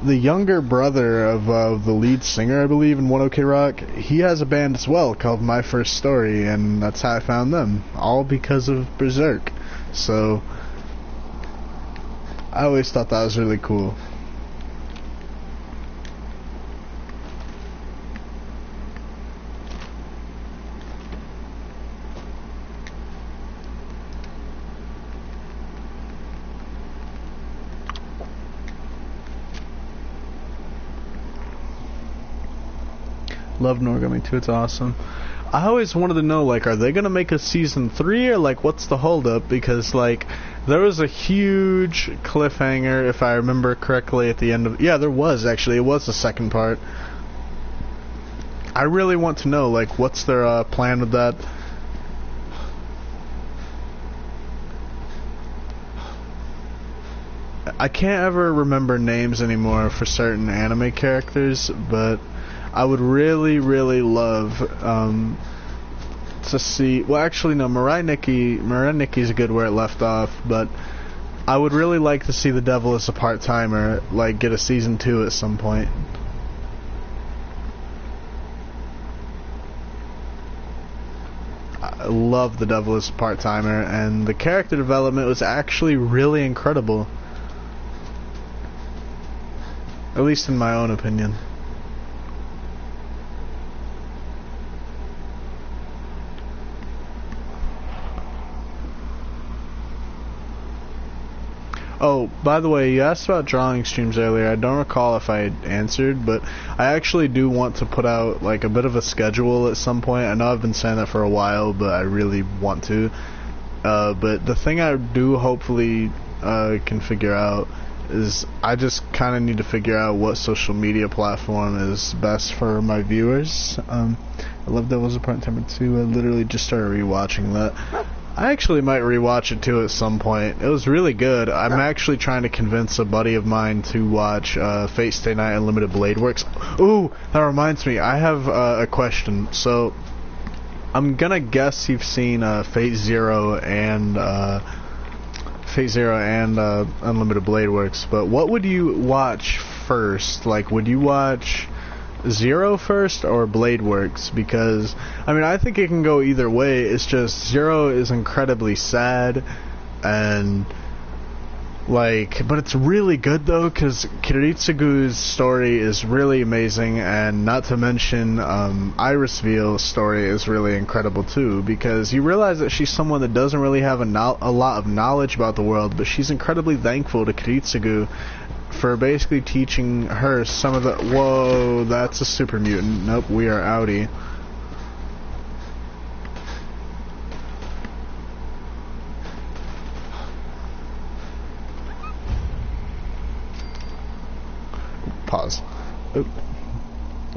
the younger brother of the lead singer, I believe, in 1OK Rock, he has a band as well called My First Story, and that's how I found them, all because of Berserk. So I always thought that was really cool. Love Noragami too, it's awesome. I always wanted to know, like, are they gonna make a season 3, or like what's the holdup? Because like there was a huge cliffhanger, if I remember correctly, at the end of, yeah, there was actually, it was the second part. I really want to know, like, what's their plan with that. I can't ever remember names anymore for certain anime characters, but I would really, really love to see... Well, actually, no, Mirai Nikki's good where it left off, but I would really like to see The Devil Is a Part-Timer, like, get a season 2 at some point. I love The Devil Is a Part-Timer, and the character development was actually really incredible. At least in my own opinion. Oh, by the way, you asked about drawing streams earlier. I don't recall if I answered, but I actually do want to put out like a bit of a schedule at some point. I know I've been saying that for a while, but I really want to. But the thing I do hopefully can figure out is I just kind of need to figure out what social media platform is best for my viewers. I love Devil's a Part-Timer 2. I literally just started rewatching that. I actually might rewatch it too at some point. It was really good. I'm actually trying to convince a buddy of mine to watch Fate Stay Night Unlimited Blade Works. Ooh, that reminds me. I have a question. So, I'm gonna guess you've seen Fate Zero and Unlimited Blade Works, but what would you watch first? Like, would you watch Zero first or Blade Works? Because I mean, I think it can go either way. It's just Zero is incredibly sad, and like, but it's really good though, because Kiritsugu's story is really amazing, and not to mention Iris Veil's story is really incredible too, because you realize that she's someone that doesn't really have a lot of knowledge about the world, but she's incredibly thankful to Kiritsugu for basically teaching her some of the... Whoa, that's a super mutant. Nope, we are outie. Pause. Oop.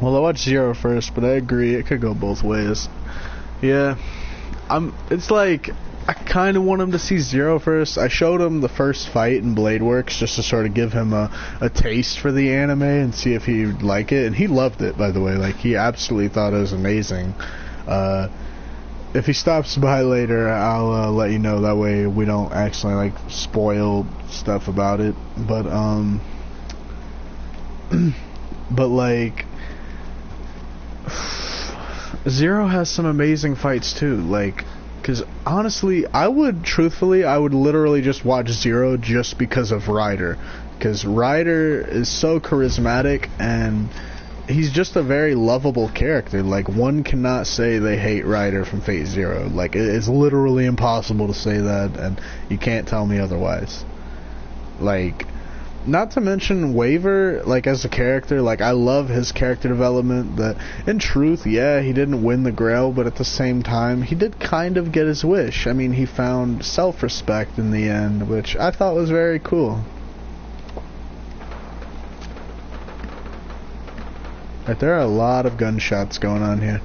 Well, I watched Zero first, but I agree, it could go both ways. Yeah, it's like, I kind of want him to see Zero first. I showed him the first fight in Blade Works just to sort of give him a taste for the anime and see if he'd like it, and he loved it, by the way. Like, he absolutely thought it was amazing. If he stops by later, I'll let you know, that way we don't accidentally, like, spoil stuff about it. But, but, like, Zero has some amazing fights, too. Like, because, honestly, I would literally just watch Zero just because of Ryder. Because Ryder is so charismatic, and he's just a very lovable character. Like, one cannot say they hate Ryder from Fate Zero. Like, it's literally impossible to say that, and you can't tell me otherwise. Like, not to mention Waver, like, as a character, like, I love his character development. That, in truth, yeah, he didn't win the Grail, but at the same time, he did kind of get his wish. I mean, he found self-respect in the end, which I thought was very cool. Right, there are a lot of gunshots going on here.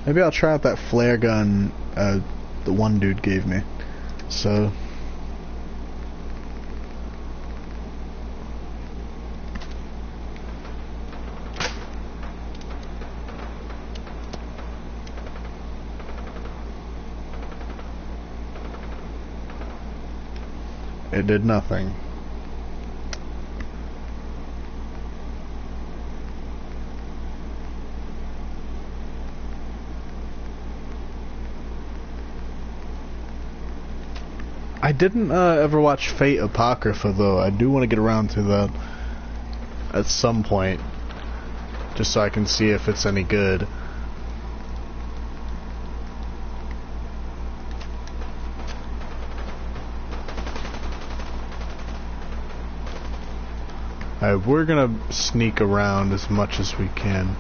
Maybe I'll try out that flare gun the one dude gave me. So... It did nothing. I didn't ever watch Fate Apocrypha though. I do want to get around to that at some point, just so I can see if it's any good. Alright, we're gonna sneak around as much as we can.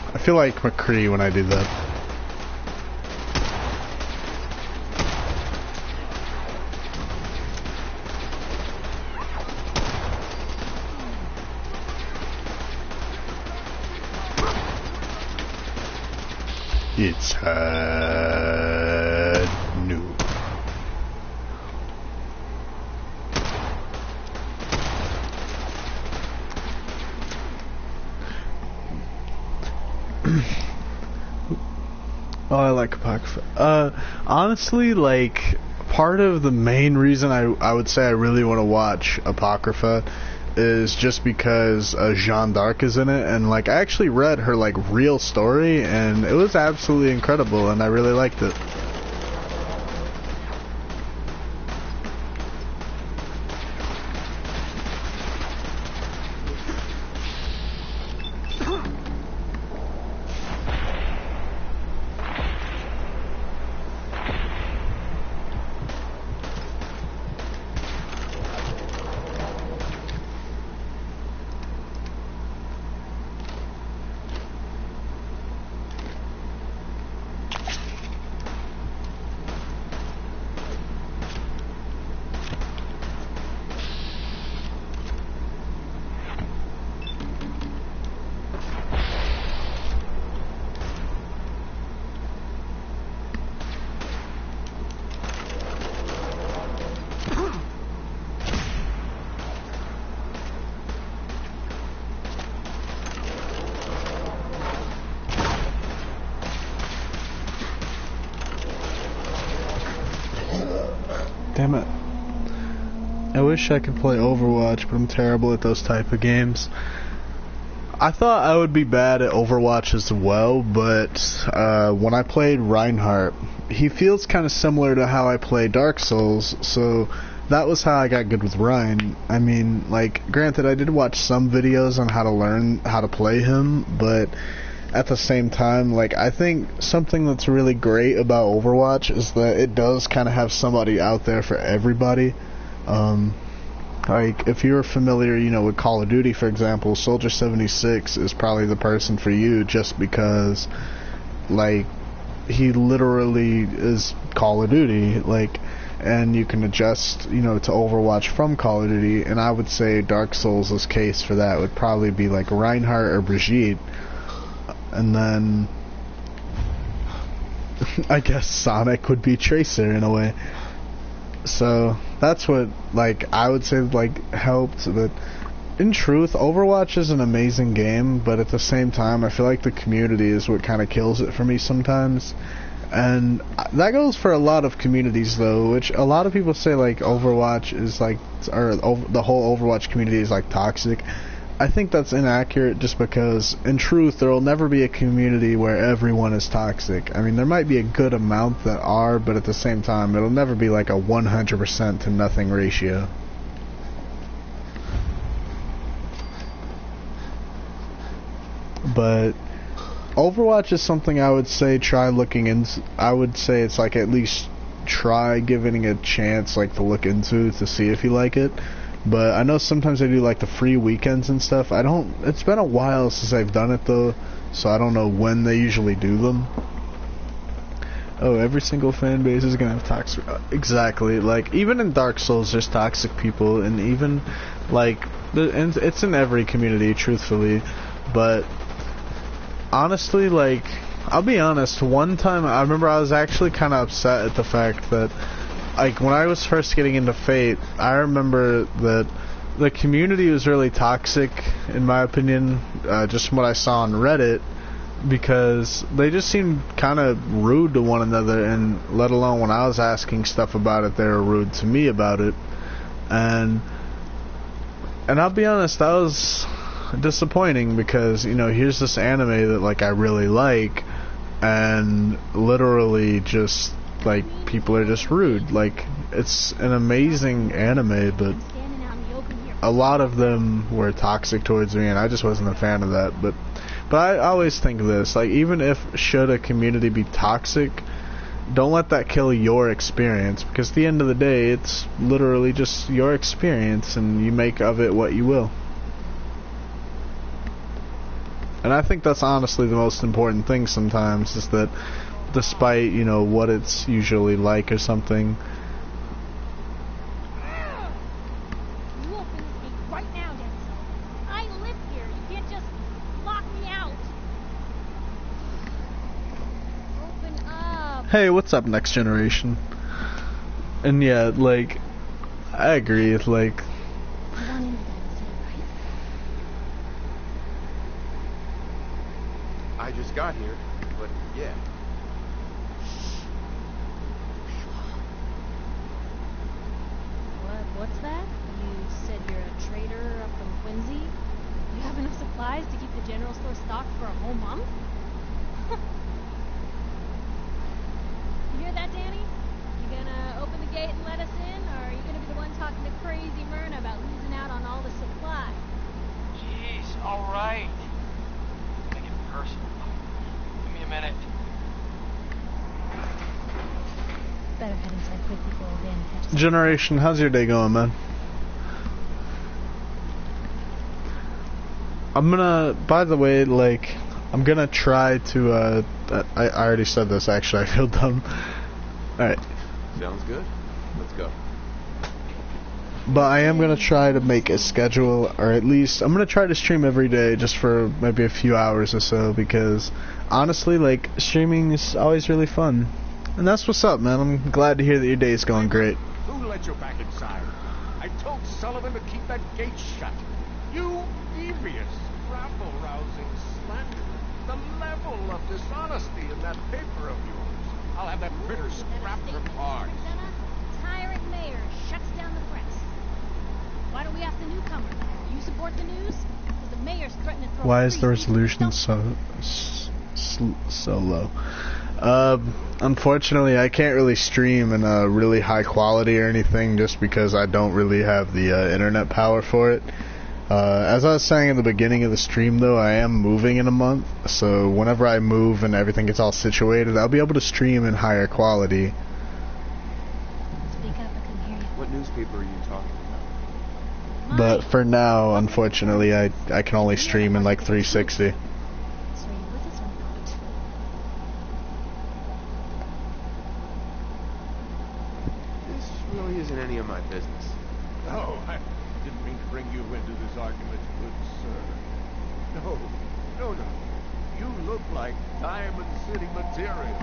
I feel like McCree when I do that. It's new. Oh, I like Apocrypha. Honestly, like, part of the main reason I would say I really want to watch Apocrypha is just because Jeanne d'Arc is in it, and, like, I actually read her, like, real story, and it was absolutely incredible, and I really liked it. Damn it. I wish I could play Overwatch, but I'm terrible at those type of games. I thought I would be bad at Overwatch as well, but when I played Reinhardt, he feels kind of similar to how I play Dark Souls, so that was how I got good with Rein. I mean, like, granted, I did watch some videos on how to learn how to play him, but at the same time, like, I think something that's really great about Overwatch is that it does kind of have somebody out there for everybody. Like, if you're familiar, you know, with Call of Duty, for example, Soldier 76 is probably the person for you just because, like, he literally is Call of Duty, like, and you can adjust, you know, to Overwatch from Call of Duty, and I would say Dark Souls' case for that would probably be, like, Reinhardt or Brigitte. And then I guess Sonic would be Tracer in a way. So that's what, like, I would say, like, helped. But in truth, Overwatch is an amazing game, but at the same time, I feel like the community is what kind of kills it for me sometimes. And that goes for a lot of communities, though, which a lot of people say, like, Overwatch is, like, or the whole Overwatch community is, like, toxic. I think that's inaccurate just because, in truth, there will never be a community where everyone is toxic. I mean, there might be a good amount that are, but at the same time, it'll never be, like, a 100% to nothing ratio. But Overwatch is something I would say try looking into. I would say it's like at least try giving it a chance, like to look into to see if you like it. But I know sometimes they do like the free weekends and stuff. It's been a while since I've done it though, so I don't know when they usually do them. Oh, every single fan base is gonna have toxic. Exactly. Like even in Dark Souls, there's toxic people, and even like it's in every community, truthfully. But honestly, like, I'll be honest, one time I remember I was actually kind of upset at the fact that, like, when I was first getting into Fate, I remember that the community was really toxic, in my opinion, just from what I saw on Reddit, because they just seemed kind of rude to one another, and let alone when I was asking stuff about it, they were rude to me about it. And I'll be honest, that was disappointing because, you know, here's this anime that, like, I really like, and literally just, like, people are just rude. Like, it's an amazing anime, but a lot of them were toxic towards me, and I just wasn't a fan of that. But I always think of this, like, even if should a community be toxic, don't let that kill your experience, because at the end of the day, it's literally just your experience, and you make of it what you will. And I think that's honestly the most important thing sometimes, is that despite, you know, what it's usually like or something. You open this gate right now, Denzel. I live here. You can't just lock me out. Open up. Hey, what's up, Next Generation? And yeah, like, I agree, like, You want into that instead, right? I just got here, but yeah. What's that? You said you're a trader up from Quincy? You have enough supplies to keep the general store stocked for a whole month? You hear that, Danny? You gonna open the gate and let us in, or are you gonna be the one talking to crazy Myrna about losing out on all the supplies? Jeez, all right. Make it personal. Give me a minute. Better head inside quick before Danny catches up. Generation, how's your day going, man? I'm gonna, by the way, like, I'm gonna try to, I already said this, actually, I feel dumb. Alright. Sounds good. Let's go. But I am gonna try to make a schedule, or at least, I'm gonna try to stream every day, just for maybe a few hours or so, because, honestly, like, streaming is always really fun. And that's what's up, man. I'm glad to hear that your day is going great. Who let you back inside? I told Sullivan to keep that gate shut. You devious, rabble-rousing slanderer. The level of dishonesty in that paper of yours. I'll have that printer scrapped for parts. Tyrant mayor shuts down the press. Why don't we ask the newcomer? You support the news? Because the mayor's threatening to throw Why is the freeze resolution so low? Unfortunately, I can't really stream in a really high quality or anything, just because I don't really have the internet power for it. As I was saying in the beginning of the stream, though, I am moving in a month, so whenever I move and everything gets all situated, I'll be able to stream in higher quality. Speak up, I couldn't hear you. What newspaper are you talking about? But for now, unfortunately, I can only stream in like 360. So are you with us or not? This really isn't any of my business. Oh, I didn't mean to bring you into this argument, good sir. No. You look like Diamond City material.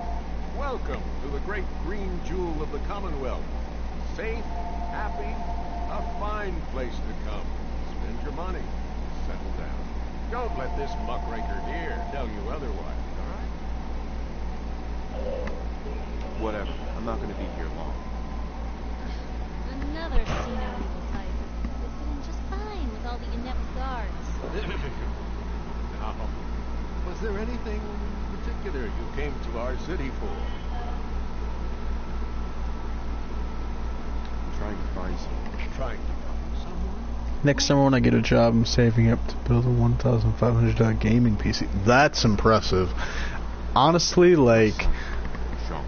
Welcome to the great green jewel of the Commonwealth. Safe, happy, a fine place to come. spend your money. Settle down. Don't let this muckraker here tell you otherwise, all right? Whatever. I'm not gonna be here long. Another senile evil type. They fit in just fine with all the inept guards. Now, was there anything particular you came to our city for? I'm trying to find someone. Trying to find someone? Next summer when I get a job, I'm saving up to build a $1,500 gaming PC. That's impressive. Honestly, like, Sean.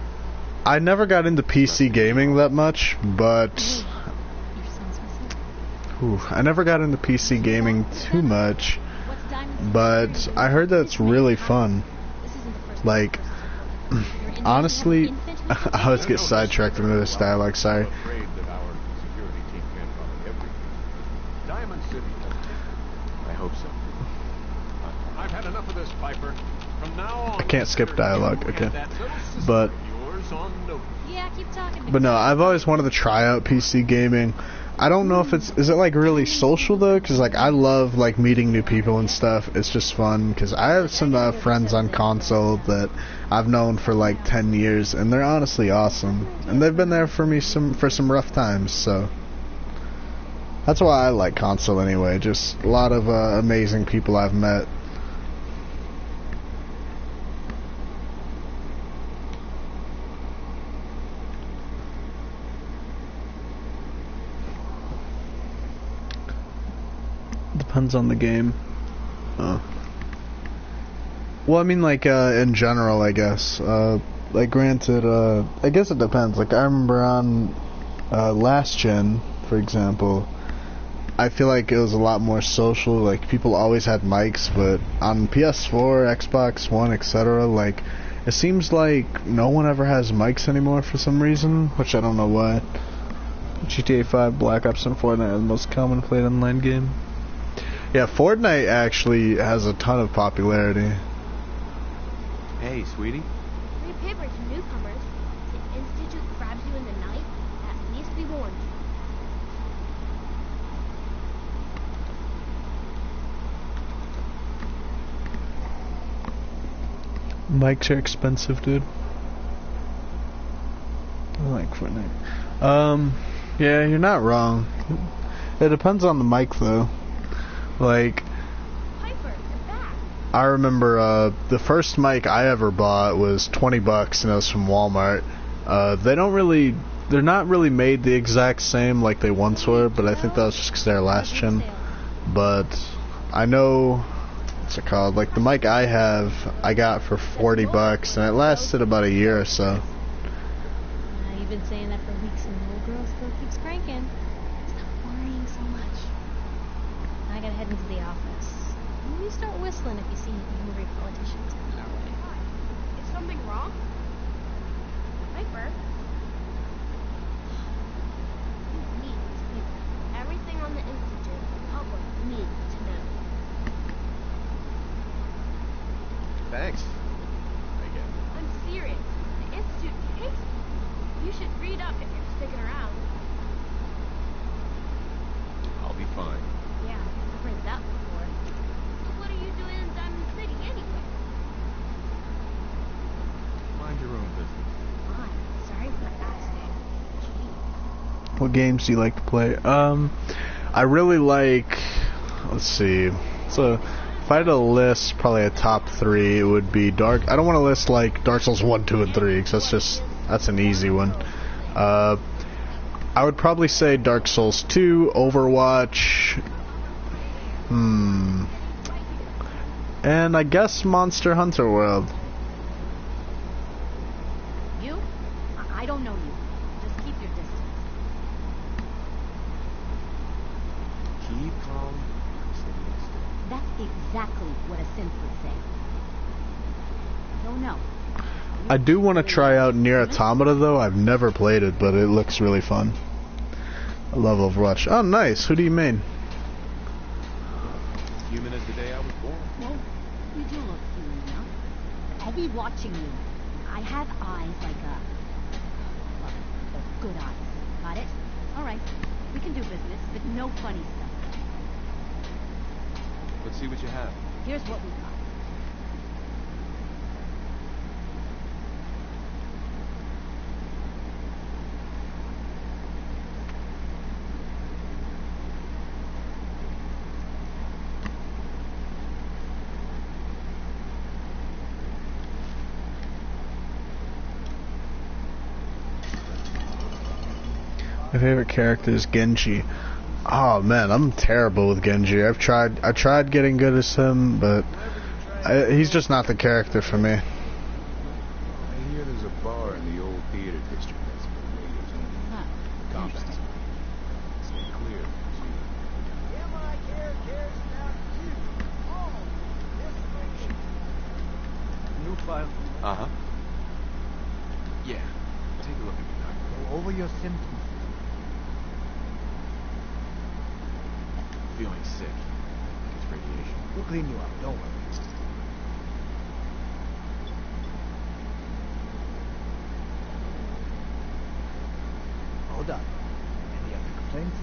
I never got into PC gaming that much, but Your son's missing. I never got into PC gaming too much. What's Diamond's But secret? I heard that it's really fun. This isn't the first Like, honestly, I always get sidetracked into this dialogue, sorry. I'm afraid that our security team can't cover everything. Diamond City does. I hope so. I've had enough of this, Piper. From now on, I can't skip dialogue, okay. That little sister But- of yours on notice. Yeah, keep talking. But no, I've always wanted to try out PC gaming. I don't know if is it like really social though? Because like I love like meeting new people and stuff. It's just fun because I have some friends on console that I've known for like 10 years and they're honestly awesome. And they've been there for me for some rough times, so that's why I like console anyway. Just a lot of amazing people I've met. Depends on the game. Well, I mean, like, in general, I guess. Like, granted, I guess it depends. Like, I remember on last gen, for example, I feel like it was a lot more social. Like, people always had mics, but on PS4, Xbox One, etc., like, it seems like no one ever has mics anymore for some reason, which I don't know why. GTA 5, Black Ops, and Fortnite are the most common played online game. Yeah, Fortnite actually has a ton of popularity. Hey, sweetie. Free paper to newcomers. The Institute grabs you in the night. At least be warned. Mics are expensive, dude. I like Fortnite. Yeah, you're not wrong. It depends on the mic, though. Like, Piper, you're back. I remember the first mic I ever bought was $20, and it was from Walmart. They're not really made the exact same like they once were, but I think that was just because they're last gen. But I know, what's it called? Like the mic I have, I got for $40, and it lasted about a year or so. You've been saying that for weeks, and the little girl still keeps cranking. Stop worrying so much. I gotta head into the office. Maybe start whistling if you see any hungry politicians coming our way. Is something wrong? Piper? You need this paper. Everything on the Institute, the public needs to know. Thanks. I guess. I'm serious. The Institute hates me. You should read up if you're sticking around. I'll be fine. Yeah, I've read that before. So what are you doing in Diamond City anyway? Mind your own business. Fine. Sorry for asking. Gee. What games do you like to play? I really like, let's see, so if I had to list probably a top 3, it would be Dark. I don't want to list like Dark Souls 1, 2, and 3 because that's an easy one. I would probably say Dark Souls 2, Overwatch, and I guess Monster Hunter World. You? I don't know you. Just keep your distance. Keep calm. Stay still. That's exactly what a synth would say. Don't know. I do want to try out Nier Automata though. I've never played it, but it looks really fun. I love Overwatch. Oh, nice. Who do you main? Human as the day I was born. Well, you do look human enough. I'll be watching you. I have eyes like good eyes. Got it? All right. We can do business, but no funny stuff. Let's see what you have. Here's what we got. My favorite character is Genji. Oh man, I'm terrible with Genji. I tried getting good as him, but he's just not the character for me. I hear there's a bar in the old theater district that's for natives only. Huh. Combat. Stay clear. New file. Uh-huh. Yeah. Take a look at me, Doc. Go over your symptoms. Feeling sick. It's radiation. We'll clean you up. Don't worry. Hold on. Any other complaints?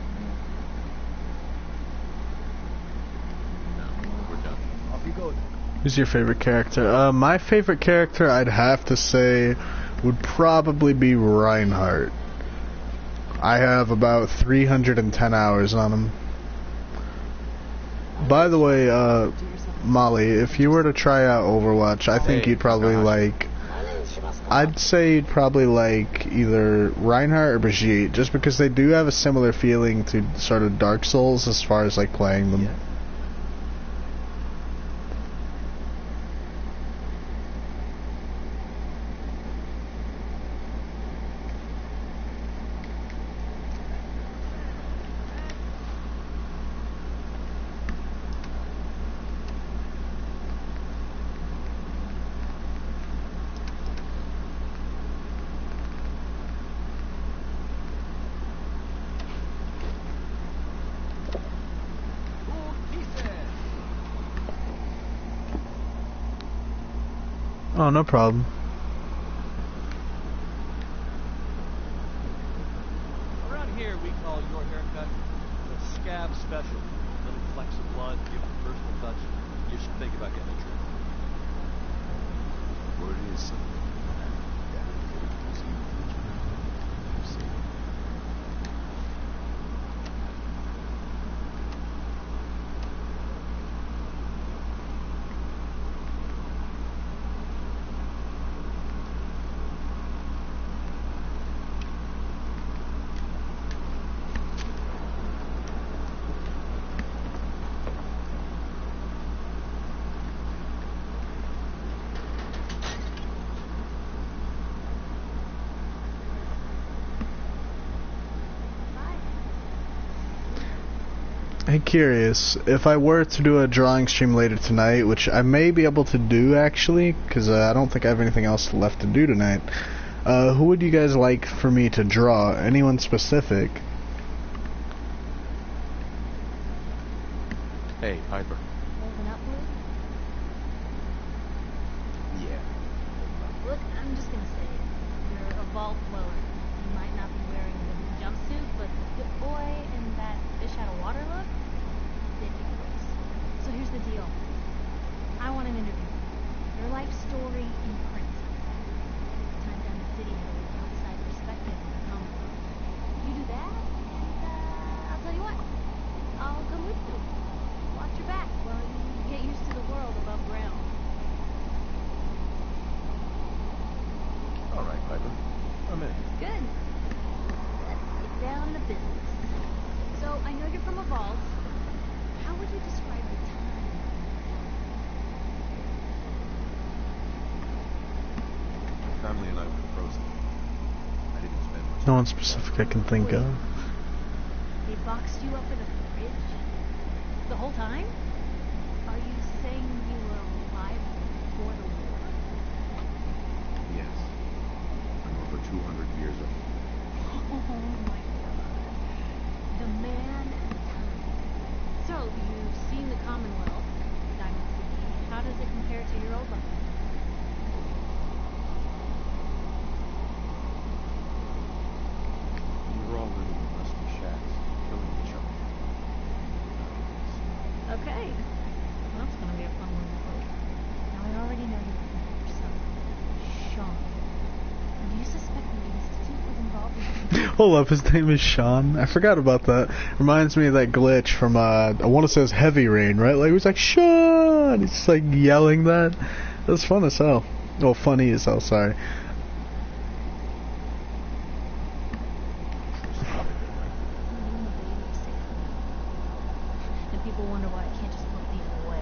No, we're done. Off you go then. Who's your favorite character? My favorite character, I'd have to say, would probably be Reinhardt. I have about 310 hours on him. By the way, Molly, if you were to try out Overwatch, I think you'd probably like... I'd say you'd probably like either Reinhardt or Brigitte, just because they do have a similar feeling to sort of Dark Souls as far as like playing them. Yes. Oh, no problem. Around here, we call your haircut the scab special. Little flecks of blood, give it a personal touch. You should think about getting it trimmed. Word is something. Hey, curious, if I were to do a drawing stream later tonight, which I may be able to do actually, because I don't think I have anything else left to do tonight, who would you guys like for me to draw? Anyone specific? Hey, Piper. Holding up, Luke? Yeah. Look, I'm just gonna say it. You're a vault blower. You might not be wearing the new jumpsuit, but the good boy and that fish out of water look, ridiculous. So here's the deal. I want an interview. Your life story in print. Time down the city had an outside perspective on the common world. You do that, and I'll tell you what. I'll come with you. Watch your back while you get used to the world above ground. All right, Piper. I'm in. Good. Let's get down to business. So, I know you're from a vault. How would you describe the time? My family and I were frozen. I didn't spend much No one specific I can think of. They boxed you up in a fridge? The whole time? Are you saying you were alive before the war? Yes. I'm over 200 years old. Oh my god. The man and the time. So, you've seen the Commonwealth, Diamond City. How does it compare to your old life? We were all living in rusty shacks, killing each other. Okay. It's gonna be a fun one. Now I already know you're looking for your son, Sean. And do you suspect the Institute was involved in Hold up, his name is Sean. I forgot about that. Reminds me of that glitch from, I want to say it's Heavy Rain, right? Like, he was like, Sean! He's just like yelling that. It was fun as hell. Well, funny as hell, sorry. And people wonder why I can't just look the other way.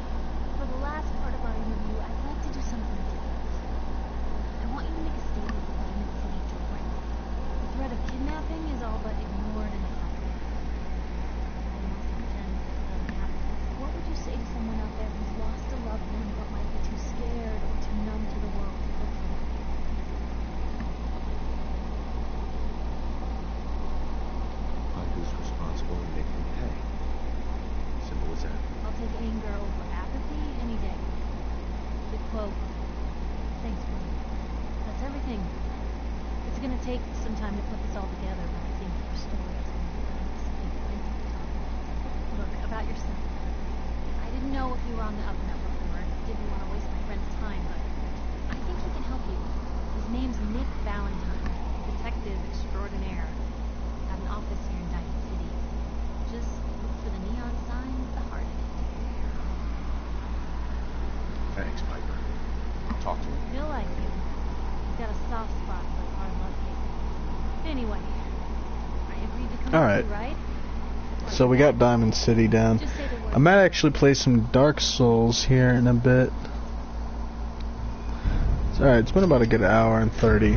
For the last part of our interview, I'd like to do something different. I want you to make a statement with Diamond City directly. The threat of kidnapping is all but ignored in the company. I must pretend that doesn't happen. What would you say to someone out there who's lost a loved one but might be too scared or too numb to the world to look for them? Find who's responsible and make them pay. Simple as that. I'll take anger over apathy any day. The quote, thanks, buddy. That's everything. It's gonna take some time to put this all together, but I think your story is going to bring us plenty to talk about. Look, about yourself. I didn't know if you were on the up and up before. Didn't want to waste my friend's time, but I think he can help you. His name's Nick Valentine, detective extraordinaire. Got an office here in Diamond City. Just look for the neon sign with the heart in it. Thanks, Piper. Talk to him. He'll like you. He's got a soft spot for hard luck kids. Anyway, I agreed to come Alright. with you, right? So we got Diamond City down. Just say the word. I might actually play some Dark Souls here in a bit. It's alright, it's been about a good hour and 30.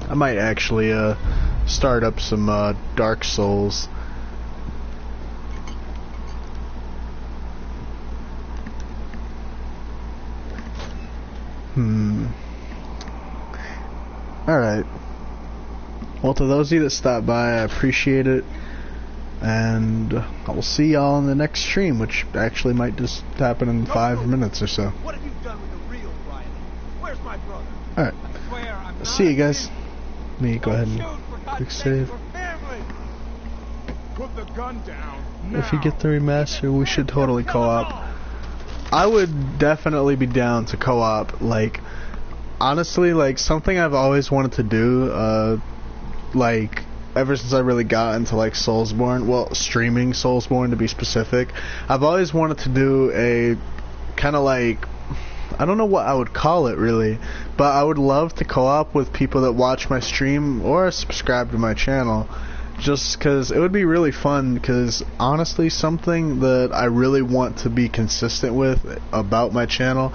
I might actually start up some Dark Souls. Alright. Well, to those of you that stopped by, I appreciate it. And I will see y'all in the next stream, which actually might just happen in 5 minutes or so. What have you done with the real Riley? Where's my brother? Alright. I swear I'm not See you guys. a kid. Let me go ahead and Don't shoot, for God's quick sake, save. we're family. Put the gun down If you now. get the remaster, we should totally co-op. I would definitely be down to co-op. Like, honestly, like, something I've always wanted to do, like, ever since I really got into, like, Soulsborne, well, streaming Soulsborne to be specific, I've always wanted to do a kind of like, I don't know what I would call it really, but I would love to co-op with people that watch my stream or subscribe to my channel, just because it would be really fun. Because honestly, something that I really want to be consistent with about my channel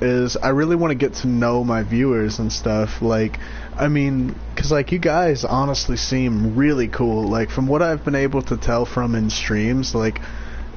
is I really want to get to know my viewers and stuff. Like, I mean, because like, you guys honestly seem really cool. Like, from what I've been able to tell from in streams, like,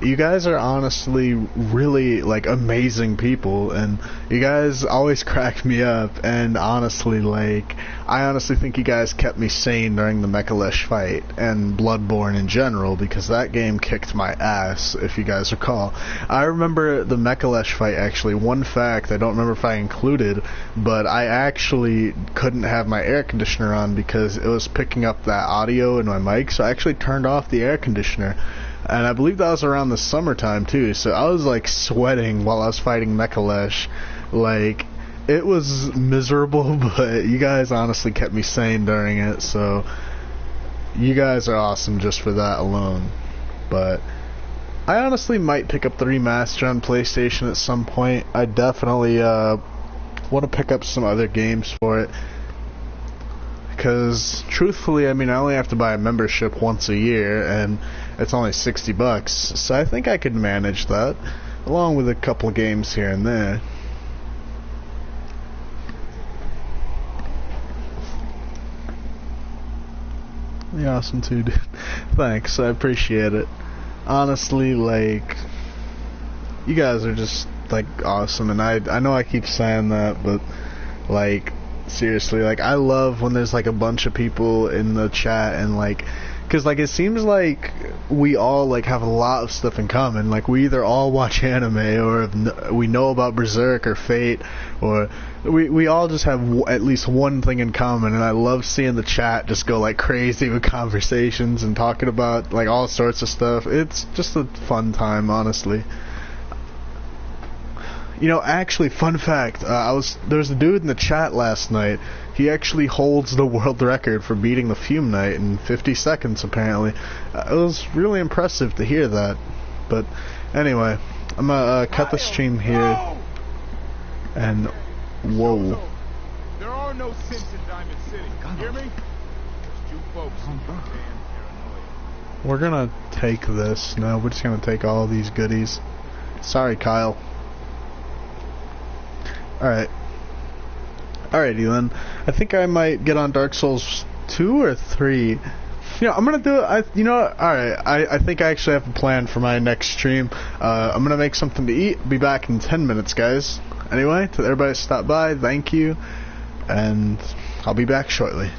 you guys are honestly really, like, amazing people, and you guys always crack me up. And honestly, like, I honestly think you guys kept me sane during the Mechalesh fight and Bloodborne in general, because that game kicked my ass, if you guys recall. I remember the Mechalesh fight, actually. One fact, I don't remember if I included, but I actually couldn't have my air conditioner on because it was picking up that audio in my mic, so I actually turned off the air conditioner. And I believe that was around the summertime too, so I was like sweating while I was fighting Mechalesh. Like, it was miserable, but you guys honestly kept me sane during it, so you guys are awesome just for that alone. But I honestly might pick up the remaster on PlayStation at some point. I definitely want to pick up some other games for it. Because, truthfully, I mean, I only have to buy a membership once a year, and it's only $60, so I think I could manage that, along with a couple of games here and there. You're awesome too, dude. Thanks, I appreciate it. Honestly, like, you guys are just, like, awesome, and I know I keep saying that, but, like, seriously, like, I love when there's like a bunch of people in the chat, and like, because like, it seems like we all like have a lot of stuff in common. Like, we either all watch anime, or we know about Berserk or Fate, or we all just have at least one thing in common. And I love seeing the chat just go like crazy with conversations and talking about like all sorts of stuff. It's just a fun time, honestly. You know, actually, fun fact, there was a dude in the chat last night. He actually holds the world record for beating the Fume Knight in 50 seconds, apparently. It was really impressive to hear that. But anyway, I'm gonna cut the stream here. And whoa. There are no sins in Diamond City. Hear me? Just you folks and your damn paranoia. We're gonna take this. No, we're just gonna take all these goodies. Sorry, Kyle. Alright. Alrighty then. I think I might get on Dark Souls 2 or 3. You know, I'm gonna do it. You know what? Alright. I think I actually have a plan for my next stream. I'm gonna make something to eat. Be back in 10 minutes, guys. Anyway, to everybody stop by, thank you. And I'll be back shortly.